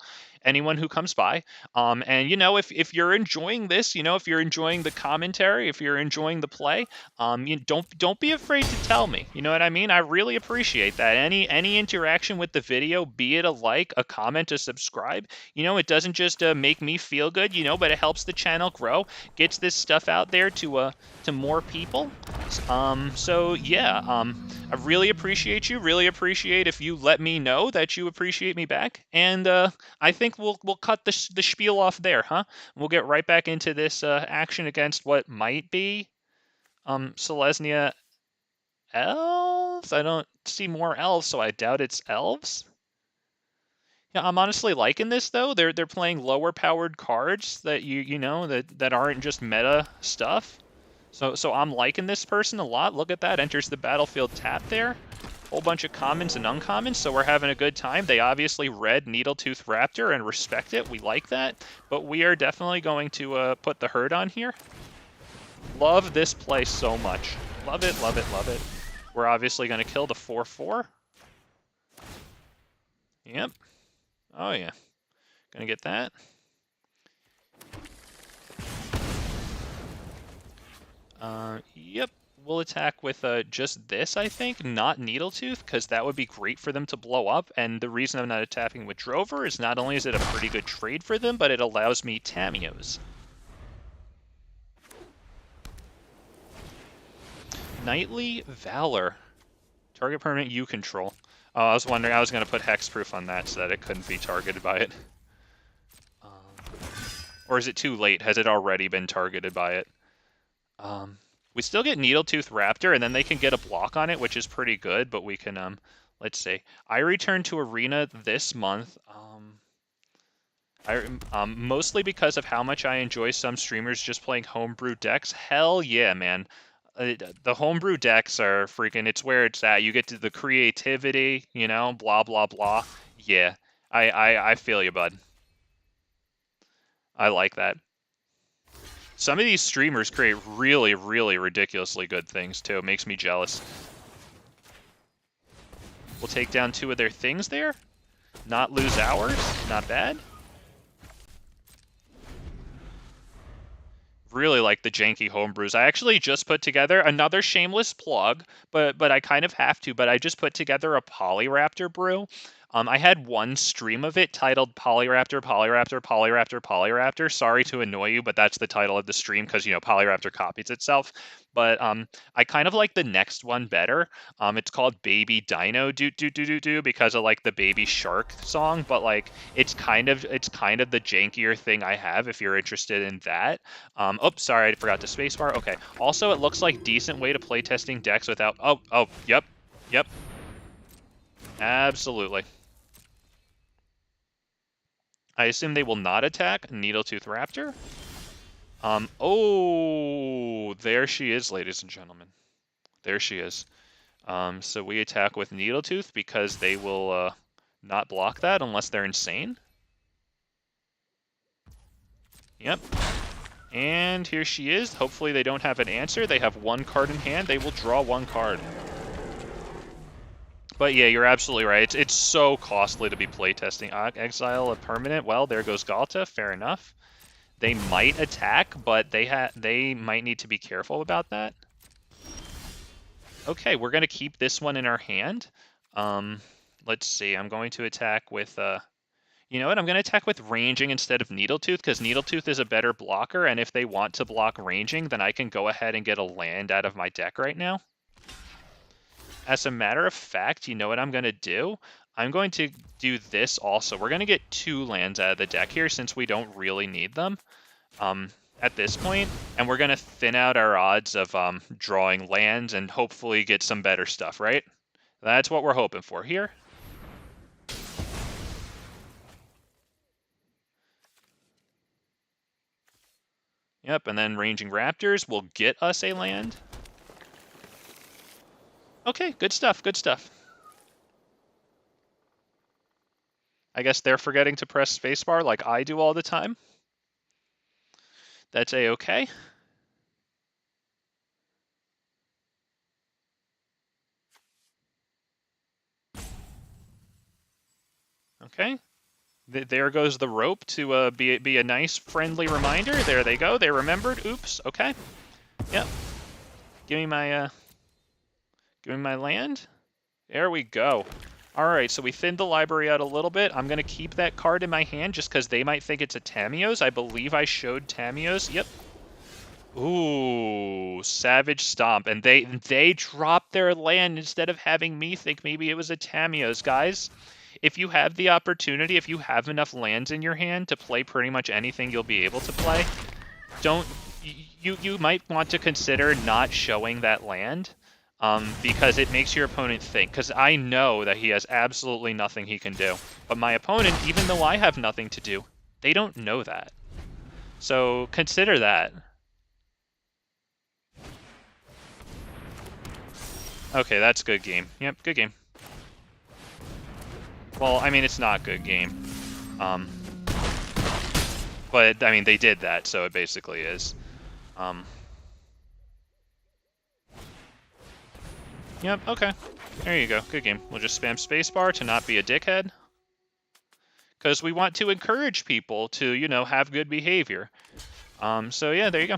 anyone who comes by. And you know, if you're enjoying this, you know, if you're enjoying the commentary, if you're enjoying the play, you don't be afraid to tell me. You know what I mean? I really appreciate that. Any interaction with the video, be it a like, a comment, a subscribe. You know, it doesn't just make me feel good, you know, but it helps the channel grow, gets this stuff out there to more people. So yeah, I really appreciate you. Really appreciate if you let me know that you appreciate me back. And I think we'll cut the spiel off there, huh? We'll get right back into this action against what might be Selesnya Elves. I don't see more elves, so I doubt it's elves. Yeah, I'm honestly liking this though. They're playing lower powered cards that you know that aren't just meta stuff. So I'm liking this person a lot. Look at that. Enters the battlefield tap there. Whole bunch of commons and uncommons, so we're having a good time. They obviously read Needletooth Raptor and respect it. We like that. But we are definitely going to put the herd on here. Love this play so much. Love it, love it, love it. We're obviously going to kill the 4/4. Yep. Oh yeah. Gonna get that. Yep. We'll attack with just this, I think, not Needletooth, because that would be great for them to blow up. And the reason I'm not attacking with Drover is not only is it a pretty good trade for them, but it allows me Tamios. Knightly Valor. Target permanent you control. Oh, I was wondering, I was going to put hexproof on that so that it couldn't be targeted by it. Or is it too late? Has it already been targeted by it? We still get Needletooth Raptor, and then they can get a block on it, which is pretty good, but we can, let's see. I return to Arena this month. Mostly because of how much I enjoy some streamers just playing homebrew decks. Hell yeah, man. The homebrew decks are freaking, it's where it's at. You get to the creativity, you know, blah, blah, blah. Yeah, I feel you, bud. I like that. Some of these streamers create really, really ridiculously good things, too. It makes me jealous. We'll take down 2 of their things there. Not lose ours. Not bad. Really like the janky homebrews. I actually just put together another shameless plug, but I kind of have to, but I just put together a Polyraptor brew. I had one stream of it titled Polyraptor, Polyraptor, Polyraptor, Polyraptor. Sorry to annoy you, but that's the title of the stream because, you know, Polyraptor copies itself. But I kind of like the next one better. It's called Baby Dino Do Do Do Do Do because of like the Baby Shark song, but like it's kind of the jankier thing I have if you're interested in that. Oops, sorry, I forgot to spacebar. Okay. Also, it looks like decent way to play testing decks without. Oh, yep. Absolutely. I assume they will not attack Needletooth Raptor. Oh, there she is, ladies and gentlemen. There she is. So we attack with Needletooth because they will not block that unless they're insane. Yep. And here she is. Hopefully they don't have an answer. They have one card in hand. They will draw one card. But yeah, you're absolutely right. It's so costly to be playtesting. Exile a permanent. Well, there goes Ghalta. Fair enough. They might attack, but they might need to be careful about that. Okay, we're going to keep this one in our hand. Let's see. I'm going to attack with... You know what? I'm going to attack with Ranging instead of Needletooth, because Needletooth is a better blocker, and if they want to block Ranging, then I can go ahead and get a land out of my deck right now. As a matter of fact, you know what I'm going to do? I'm going to do this also. We're going to get 2 lands out of the deck here, since we don't really need them at this point, and we're going to thin out our odds of drawing lands and hopefully get some better stuff, right? That's what we're hoping for here. Yep, and then Ranging Raptors will get us a land. Okay, good stuff, good stuff. I guess they're forgetting to press spacebar like I do all the time. That's a-okay. Okay. There goes the rope to be a nice, friendly reminder. There they go. They remembered. Oops. Okay. Yep. Give me my land. There we go. All right, so we thinned the library out a little bit. I'm going to keep that card in my hand just because they might think it's a Tamiyo's. I believe I showed Tamiyo's. Yep. Ooh, Savage Stomp. And they dropped their land instead of having me think maybe it was a Tamiyo's. Guys, if you have the opportunity, if you have enough lands in your hand to play pretty much anything you'll be able to play, you might want to consider not showing that land. Because it makes your opponent think. Because I know that he has absolutely nothing he can do. But my opponent, even though I have nothing to do, they don't know that. So consider that. Okay, that's good game. Yep, good game. Well, I mean, it's not good game. But, I mean, they did that, so it basically is. Yep, okay. There you go. Good game. We'll just spam spacebar to not be a dickhead. Because we want to encourage people to, you know, have good behavior. So yeah, there you go.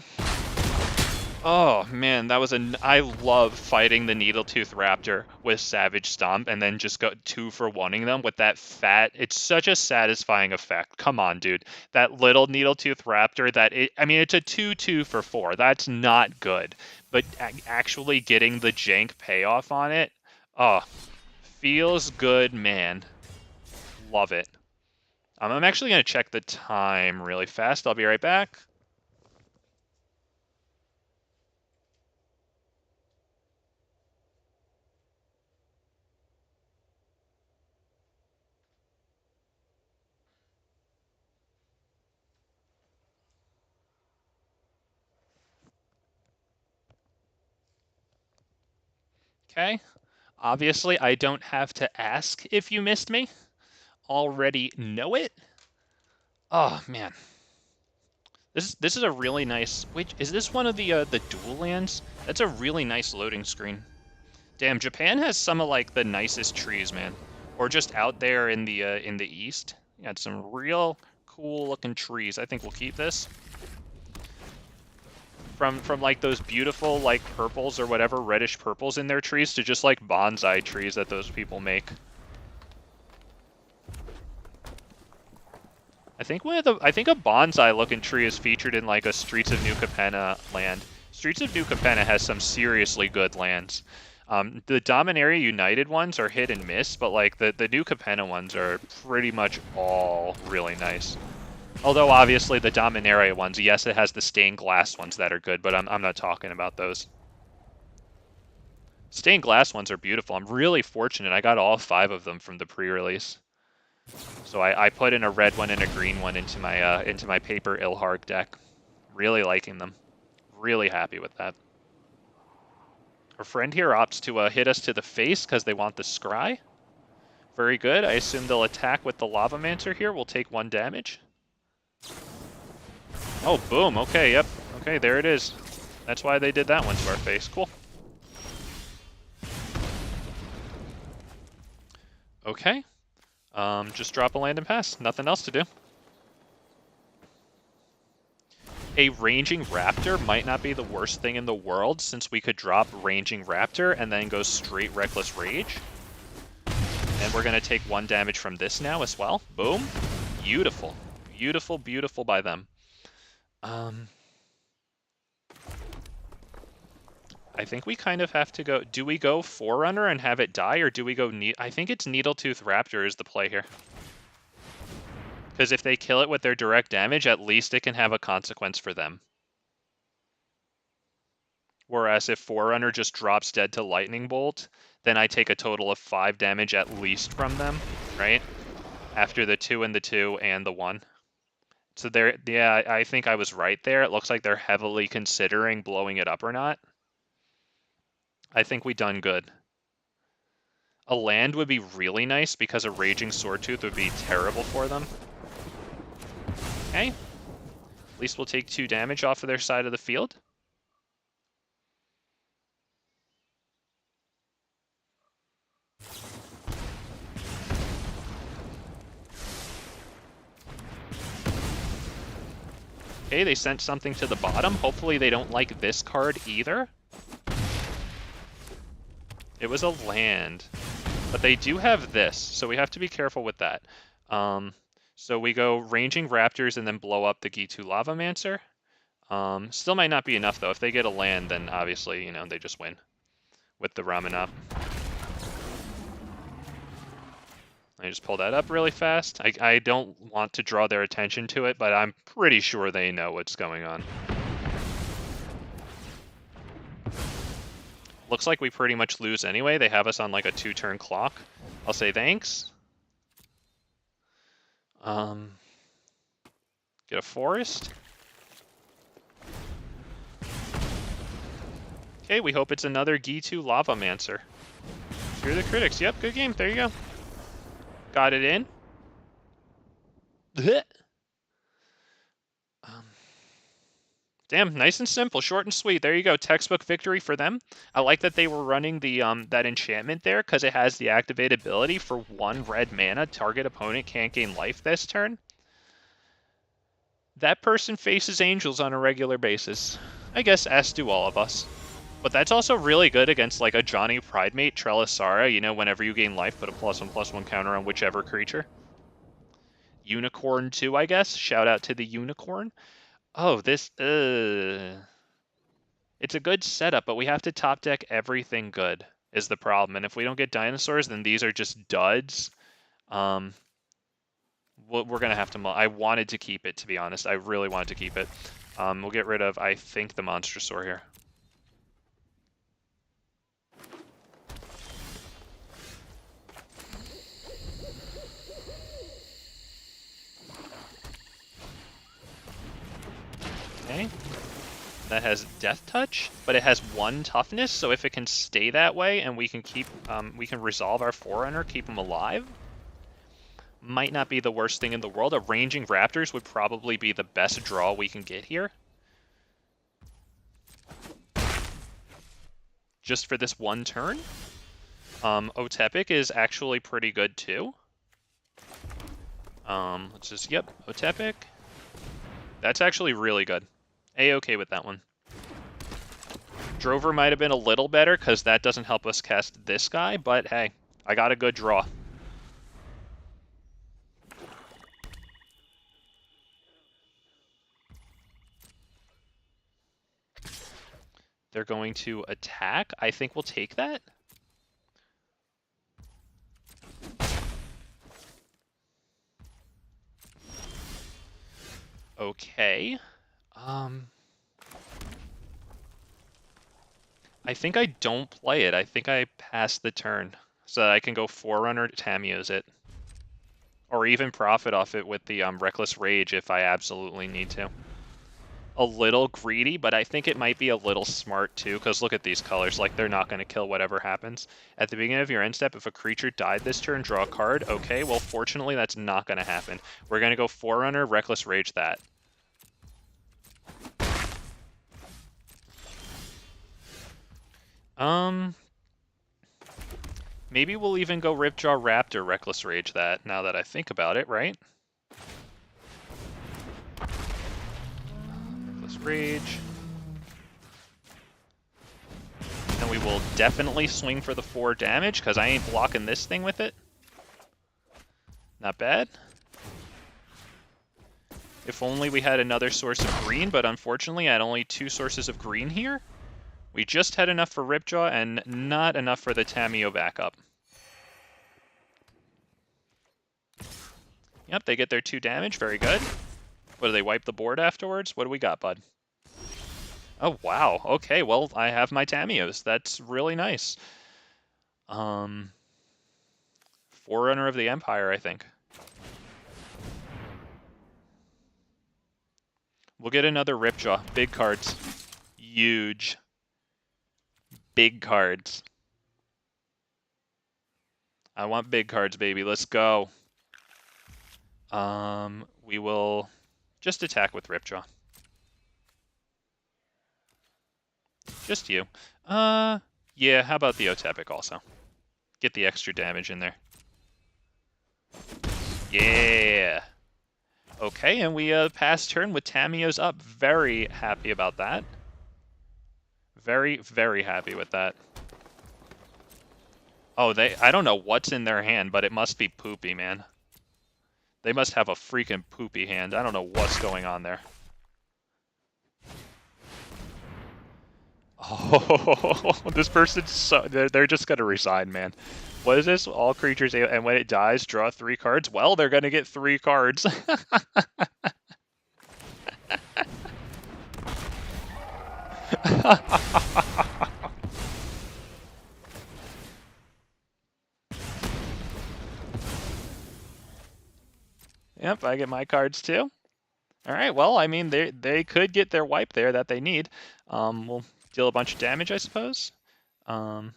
Oh, man, that was I love fighting the Needletooth Raptor with Savage Stomp and then just go 2-for-1ing them with that fat. It's such a satisfying effect. Come on, dude. That little Needletooth Raptor, I mean, it's a 2-2 for 4. That's not good. But actually getting the jank payoff on it, oh, feels good, man. Love it. I'm actually going to check the time really fast. I'll be right back. Okay. Obviously, I don't have to ask if you missed me. Already know it. Oh, man. This is a really nice... Wait, is this one of the dual lands? That's a really nice loading screen. Damn, Japan has some of, like, the nicest trees, man. Or just out there in the east. You got some real cool-looking trees. I think we'll keep this. From like those beautiful like purples or whatever, reddish purples in their trees to just like bonsai trees that those people make. I think a bonsai looking tree is featured in like a Streets of New Capenna land. Streets of New Capenna has some seriously good lands. The Dominaria United ones are hit and miss, but like the New Capenna ones are pretty much all really nice. Although, obviously, the Dominaria ones, yes, it has the stained glass ones that are good, but I'm not talking about those. Stained glass ones are beautiful. I'm really fortunate. I got all 5 of them from the pre-release. So I put in a red one and a green one into my paper Ilharg deck. Really liking them. Really happy with that. Our friend here opts to hit us to the face because they want the scry. Very good. I assume they'll attack with the Lavamancer here. We'll take 1 damage. Oh, boom. Okay, yep. Okay, there it is. That's why they did that one to our face. Cool. Okay. Just drop a land and pass. Nothing else to do. A Ranging Raptor might not be the worst thing in the world, since we could drop Ranging Raptor and then go straight Reckless Rage. And we're going to take 1 damage from this now as well. Boom. Beautiful. Beautiful, beautiful by them. I think we kind of have to go... Do we go Forerunner and have it die, or do we go... I think it's Needletooth Raptor is the play here. Because if they kill it with their direct damage, at least it can have a consequence for them. Whereas if Forerunner just drops dead to Lightning Bolt, then I take a total of 5 damage at least from them, right? After the 2 and the 2 and the 1. So they're... Yeah, I think I was right there. It looks like they're heavily considering blowing it up or not. I think we done good. A land would be really nice because a Raging Swordtooth would be terrible for them. Okay. At least we'll take 2 damage off of their side of the field. Okay, they sent something to the bottom. Hopefully they don't like this card either. It was a land. But they do have this, so we have to be careful with that. So we go Ranging Raptors and then blow up the G2 Lavamancer. Still might not be enough, though. If they get a land, then obviously, you know, they just win with the Ramen up. I just pull that up really fast. I don't want to draw their attention to it, but I'm pretty sure they know what's going on. Looks like we pretty much lose anyway. They have us on like a 2-turn clock. I'll say thanks. Get a forest. Okay, we hope it's another G2 Lavamancer. Fear the critics. Yep, good game. There you go. Got it in. Damn, nice and simple, short and sweet. There you go, textbook victory for them. I like that they were running the that enchantment there because it has the activate ability for 1 red mana. Target opponent can't gain life this turn. That person faces angels on a regular basis. I guess as do all of us. But that's also really good against like a Johnny Pridemate, Trelisara. You know, whenever you gain life, put a +1/+1 counter on whichever creature. Unicorn too, I guess. Shout out to the unicorn. Oh, this, it's a good setup, but we have to top deck everything good, is the problem. And if we don't get dinosaurs, then these are just duds. We're going to have to... I wanted to keep it, to be honest. I really wanted to keep it. We'll get rid of, I think, the Monstrosaur here. Okay. That has Death Touch, but it has 1 toughness, so if it can stay that way and we can keep, we can resolve our Forerunner, keep him alive, might not be the worst thing in the world. A Ranging Raptors would probably be the best draw we can get here. Just for this 1 turn. Otepec is actually pretty good too. Let's just, yep, Otepec. That's actually really good. A-okay with that one. Drover might have been a little better because that doesn't help us cast this guy, but hey, I got a good draw. They're going to attack. I think we'll take that. Okay. I think I don't play it. I think I pass the turn so that I can go Forerunner, Tamiyo's it. Or even profit off it with the Reckless Rage if I absolutely need to. A little greedy, but I think it might be a little smart too, because look at these colors. Like, they're not going to kill whatever happens. At the beginning of your end step, if a creature died this turn, draw a card. Okay, well, fortunately, that's not going to happen. We're going to go Forerunner, Reckless Rage that. Maybe we'll even go Ripjaw Raptor Reckless Rage that, now that I think about it, right? Reckless Rage. And we will definitely swing for the 4 damage, because I ain't blocking this thing with it. Not bad. If only we had another source of green, but unfortunately I had only 2 sources of green here. We just had enough for Ripjaw and not enough for the Tamiyo backup. Yep, they get their 2 damage, very good. What, do they wipe the board afterwards? What do we got, bud? Oh, wow, okay, well, I have my Tamiyos. That's really nice. Forerunner of the Empire, I think. We'll get another Ripjaw. Big cards. Huge. Big cards. I want big cards, baby. Let's go. We will just attack with Ripjaw. Just you. Yeah, how about the Otepec also? Get the extra damage in there. Yeah. Okay, and we pass turn with Tamiyos up. Very happy about that. Very, very happy with that. Oh, I don't know what's in their hand, but it must be poopy, man. They must have a freaking poopy hand. I don't know what's going on there. Oh, this person's so... They're just going to resign, man. What is this? All creatures, and when it dies, draw 3 cards? Well, they're going to get 3 cards. Yep, I get my cards too. All right, well, I mean, they could get their wipe there that they need. We'll deal a bunch of damage, I suppose. And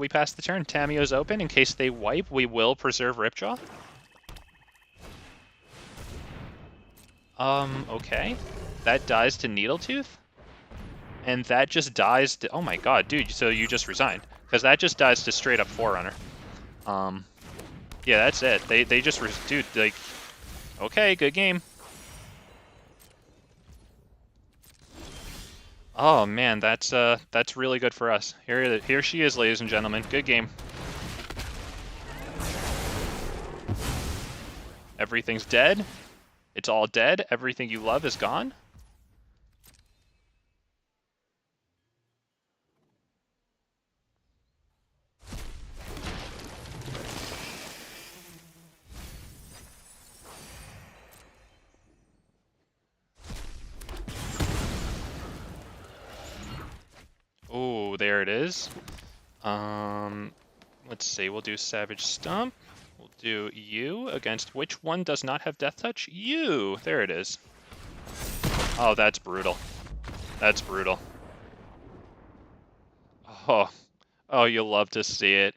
we pass the turn. Tamiyo's open. In case they wipe, we will preserve Ripjaw. Okay. That dies to Needletooth. And that just dies to... Oh my god, dude, so you just resigned. Because that just dies to straight up Forerunner. Yeah, that's it. They just... Dude, like... Okay, good game. Oh man, that's really good for us. Here she is, ladies and gentlemen. Good game. Everything's dead. It's all dead. Everything you love is gone. Oh, there it is. Let's see. We'll do Savage Stomp. We'll do you against which one does not have Death Touch? You. There it is. Oh, that's brutal. That's brutal. Oh, you'll love to see it.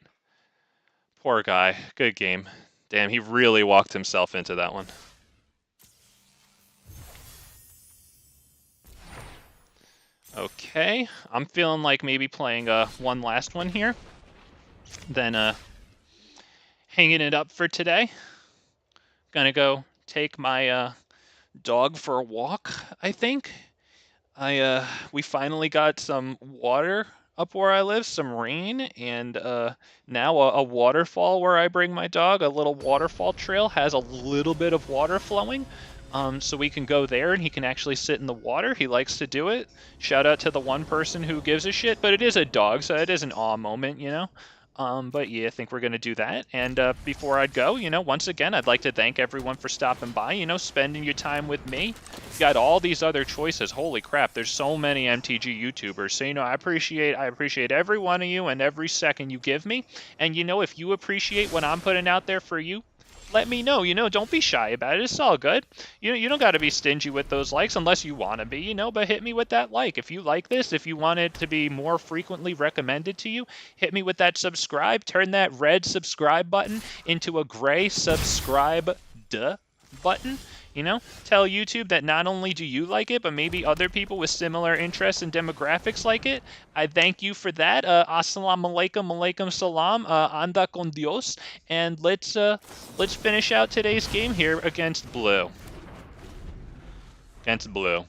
Poor guy. Good game. Damn, he really walked himself into that one. Okay, I'm feeling like maybe playing one last one here. Then hanging it up for today. Gonna go take my dog for a walk, I think. We finally got some water up where I live, some rain, and now a waterfall where I bring my dog. A little waterfall trail has a little bit of water flowing. So we can go there and he can actually sit in the water. He likes to do it. Shout out to the one person who gives a shit, but it is a dog, so it is an awe moment, you know? But yeah, I think we're going to do that. And before I go, you know, once again, I'd like to thank everyone for stopping by, you know, spending your time with me. You got all these other choices. Holy crap, there's so many MTG YouTubers. So, you know, I appreciate every one of you and every second you give me. And, you know, if you appreciate what I'm putting out there for you, let me know, you know, don't be shy about it. It's all good. You don't got to be stingy with those likes unless you want to be, you know, but hit me with that like. If you like this, if you want it to be more frequently recommended to you, hit me with that subscribe. Turn that red subscribe button into a gray subscribe duh button. You know, tell YouTube that not only do you like it, but maybe other people with similar interests and demographics like it. I thank you for that. Assalamu alaikum, alaikum salam, anda con Dios, and let's finish out today's game here against blue. Against blue.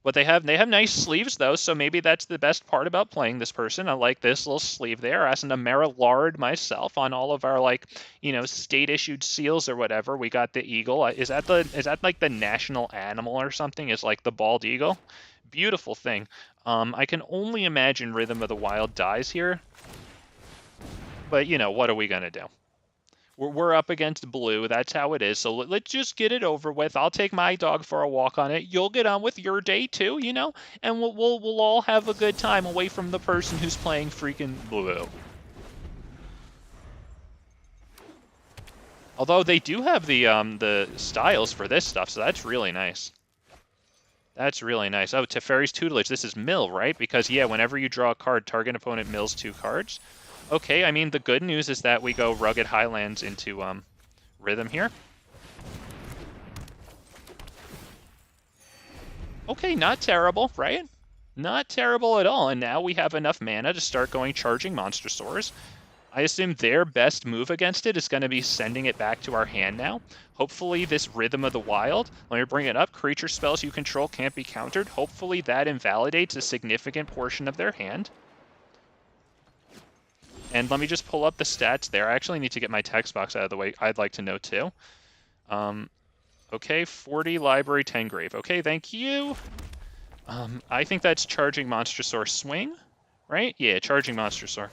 What they have nice sleeves though, so maybe that's the best part about playing this person. I like this little sleeve there. As an Amerilard myself, on all of our, like, you know, state-issued seals or whatever, we got the eagle. Is that like the national animal or something? Is like the bald eagle? Beautiful thing. I can only imagine Rhythm of the Wild dies here, but you know, what are we gonna do? We're up against blue. That's how it is. So let's just get it over with. I'll take my dog for a walk on it. You'll get on with your day too, you know, and we'll all have a good time away from the person who's playing freaking blue. Although they do have the styles for this stuff, so that's really nice. That's really nice. Oh, Teferi's Tutelage. This is mill, right? Because yeah, whenever you draw a card, target opponent mills 2 cards. Okay, I mean, the good news is that we go Rugged Highlands into Rhythm here. Okay, not terrible, right? Not terrible at all. And now we have enough mana to start going Charging Monstrosaurs. I assume their best move against it is going to be sending it back to our hand now. Hopefully this Rhythm of the Wild, let me bring it up, creature spells you control can't be countered. Hopefully that invalidates a significant portion of their hand. And let me just pull up the stats there. I actually need to get my text box out of the way. I'd like to know too. Okay, 40 library, 10 grave. Okay, thank you. I think that's Charging Monstrosaur swing, right? Yeah, Charging Monstrosaur.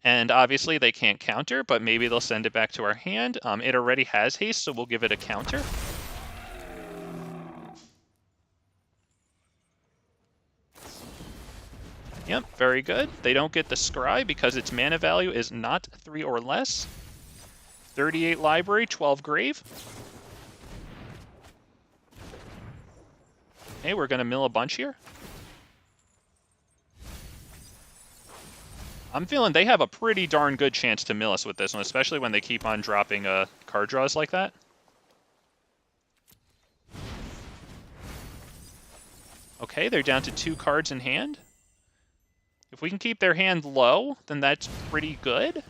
And obviously they can't counter, but maybe they'll send it back to our hand. It already has haste, so we'll give it a counter. Yep, very good. They don't get the Scry because its mana value is not 3 or less. 38 library, 12 grave. Hey, we're going to mill a bunch here. I'm feeling they have a pretty darn good chance to mill us with this one, especially when they keep on dropping card draws like that. Okay, they're down to 2 cards in hand. If we can keep their hand low, then that's pretty good.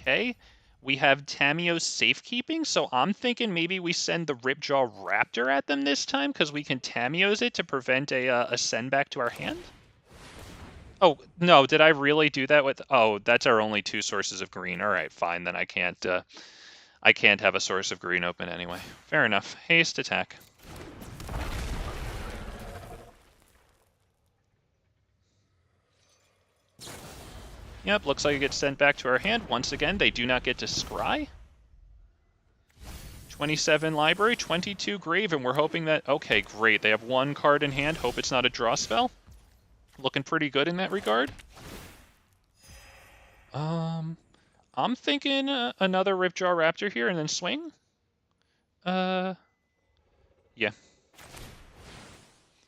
Okay, we have Tamio's Safekeeping, so I'm thinking maybe we send the Ripjaw Raptor at them this time, because we can Tamio's it to prevent a send back to our hand. Oh, no, did I really do that with... Oh, that's our only 2 sources of green. All right, fine, then I can't have a source of green open anyway. Fair enough. Haste attack. Yep, looks like it gets sent back to our hand. Once again, they do not get to scry. 27 library, 22 grave, and we're hoping that... Okay, great. They have 1 card in hand. Hope it's not a draw spell. Looking pretty good in that regard. I'm thinking another Ripjaw Raptor here and then swing. Yeah.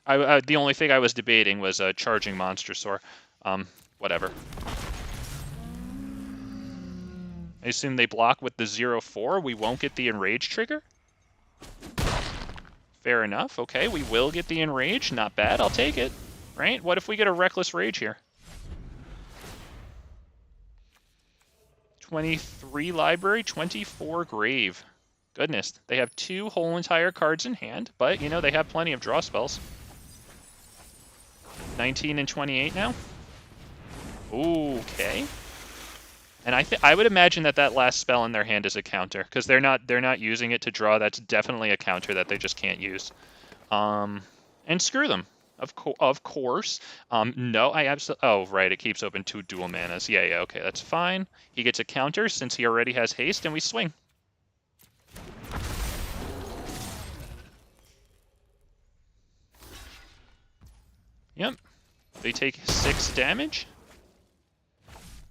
The only thing I was debating was Charging Monstrosaur. Whatever. I assume they block with the 0/4. We won't get the Enrage trigger. Fair enough. Okay, we will get the Enrage. Not bad. I'll take it. Right? What if we get a Reckless Rage here? 23 library, 24 grave. Goodness. They have 2 whole entire cards in hand, but, you know, they have plenty of draw spells. 19 and 28 now. Okay. And I would imagine that last spell in their hand is a counter, because they're not using it to draw. That's definitely a counter that they just can't use. And screw them. Of course. No, I absolutely... Oh, right, it keeps open 2 dual manas. Yeah, okay, that's fine. He gets a counter since he already has haste, and we swing. Yep. They take 6 damage.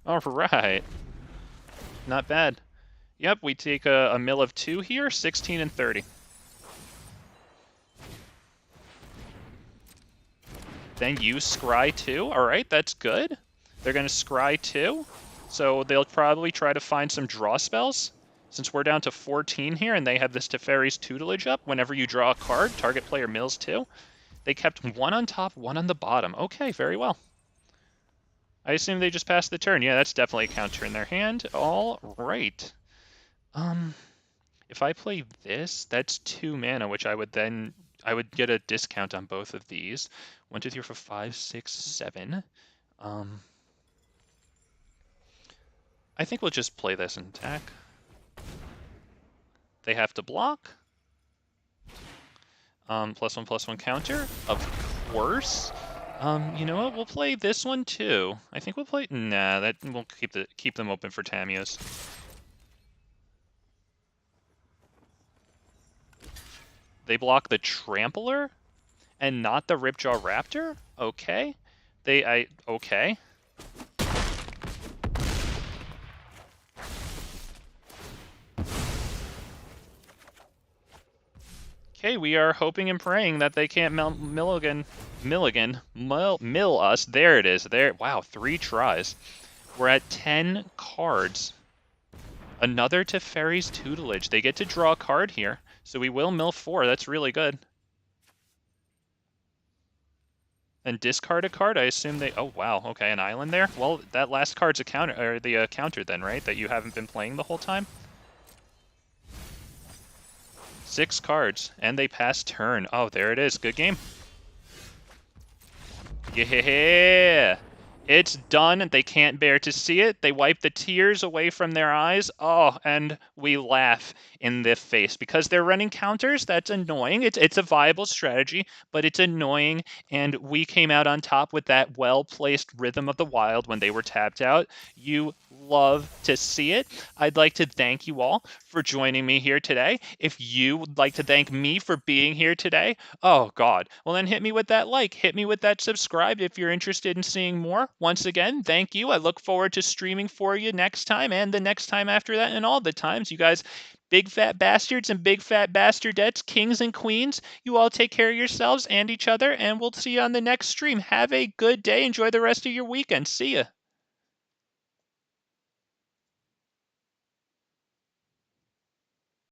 All right. Not bad. Yep, we take a mill of 2 here, 16 and 30. Then you scry 2. All right, that's good. They're going to scry too, so they'll probably try to find some draw spells. Since we're down to 14 here and they have this Teferi's tutelage up, whenever you draw a card, target player mills 2. They kept one on top, one on the bottom. Okay, very well. I assume they just passed the turn. Yeah, that's definitely a counter in their hand. All right. If I play this, that's 2 mana, which I would get a discount on both of these. 1, 2, 3, 4, 5, 6, 7. I think we'll just play this and attack. They have to block. +1/+1 counter, of course. You know what? We'll play this one too. I think we'll play. Nah, that we'll keep them open for Tamiyo's. They block the Trampler, and not the Ripjaw Raptor. Okay. Okay. Okay, we are hoping and praying that they can't mill us. There it is. There. Wow, 3 tries. We're at 10 cards. Another Teferi's tutelage. They get to draw a card here, so we will mill 4. That's really good. And discard a card. I assume they. Oh wow. Okay, an island there. Well, that last card's a counter, or the counter then, right? That you haven't been playing the whole time. 6 cards, and they pass turn. Oh, there it is. Good game. Yeah! It's done. They can't bear to see it. They wipe the tears away from their eyes. Oh, and we laugh in the face because they're running counters. That's annoying. It's a viable strategy, but it's annoying. And we came out on top with that well-placed Rhythm of the Wild when they were tapped out. You love to see it. I'd like to thank you all for joining me here today. If you would like to thank me for being here today, oh God, well then hit me with that like, hit me with that subscribe if you're interested in seeing more. Once again, thank you. I look forward to streaming for you next time and the next time after that and all the times. You guys, big fat bastards and big fat bastardettes, kings and queens, you all take care of yourselves and each other, and we'll see you on the next stream. Have a good day. Enjoy the rest of your weekend. See ya.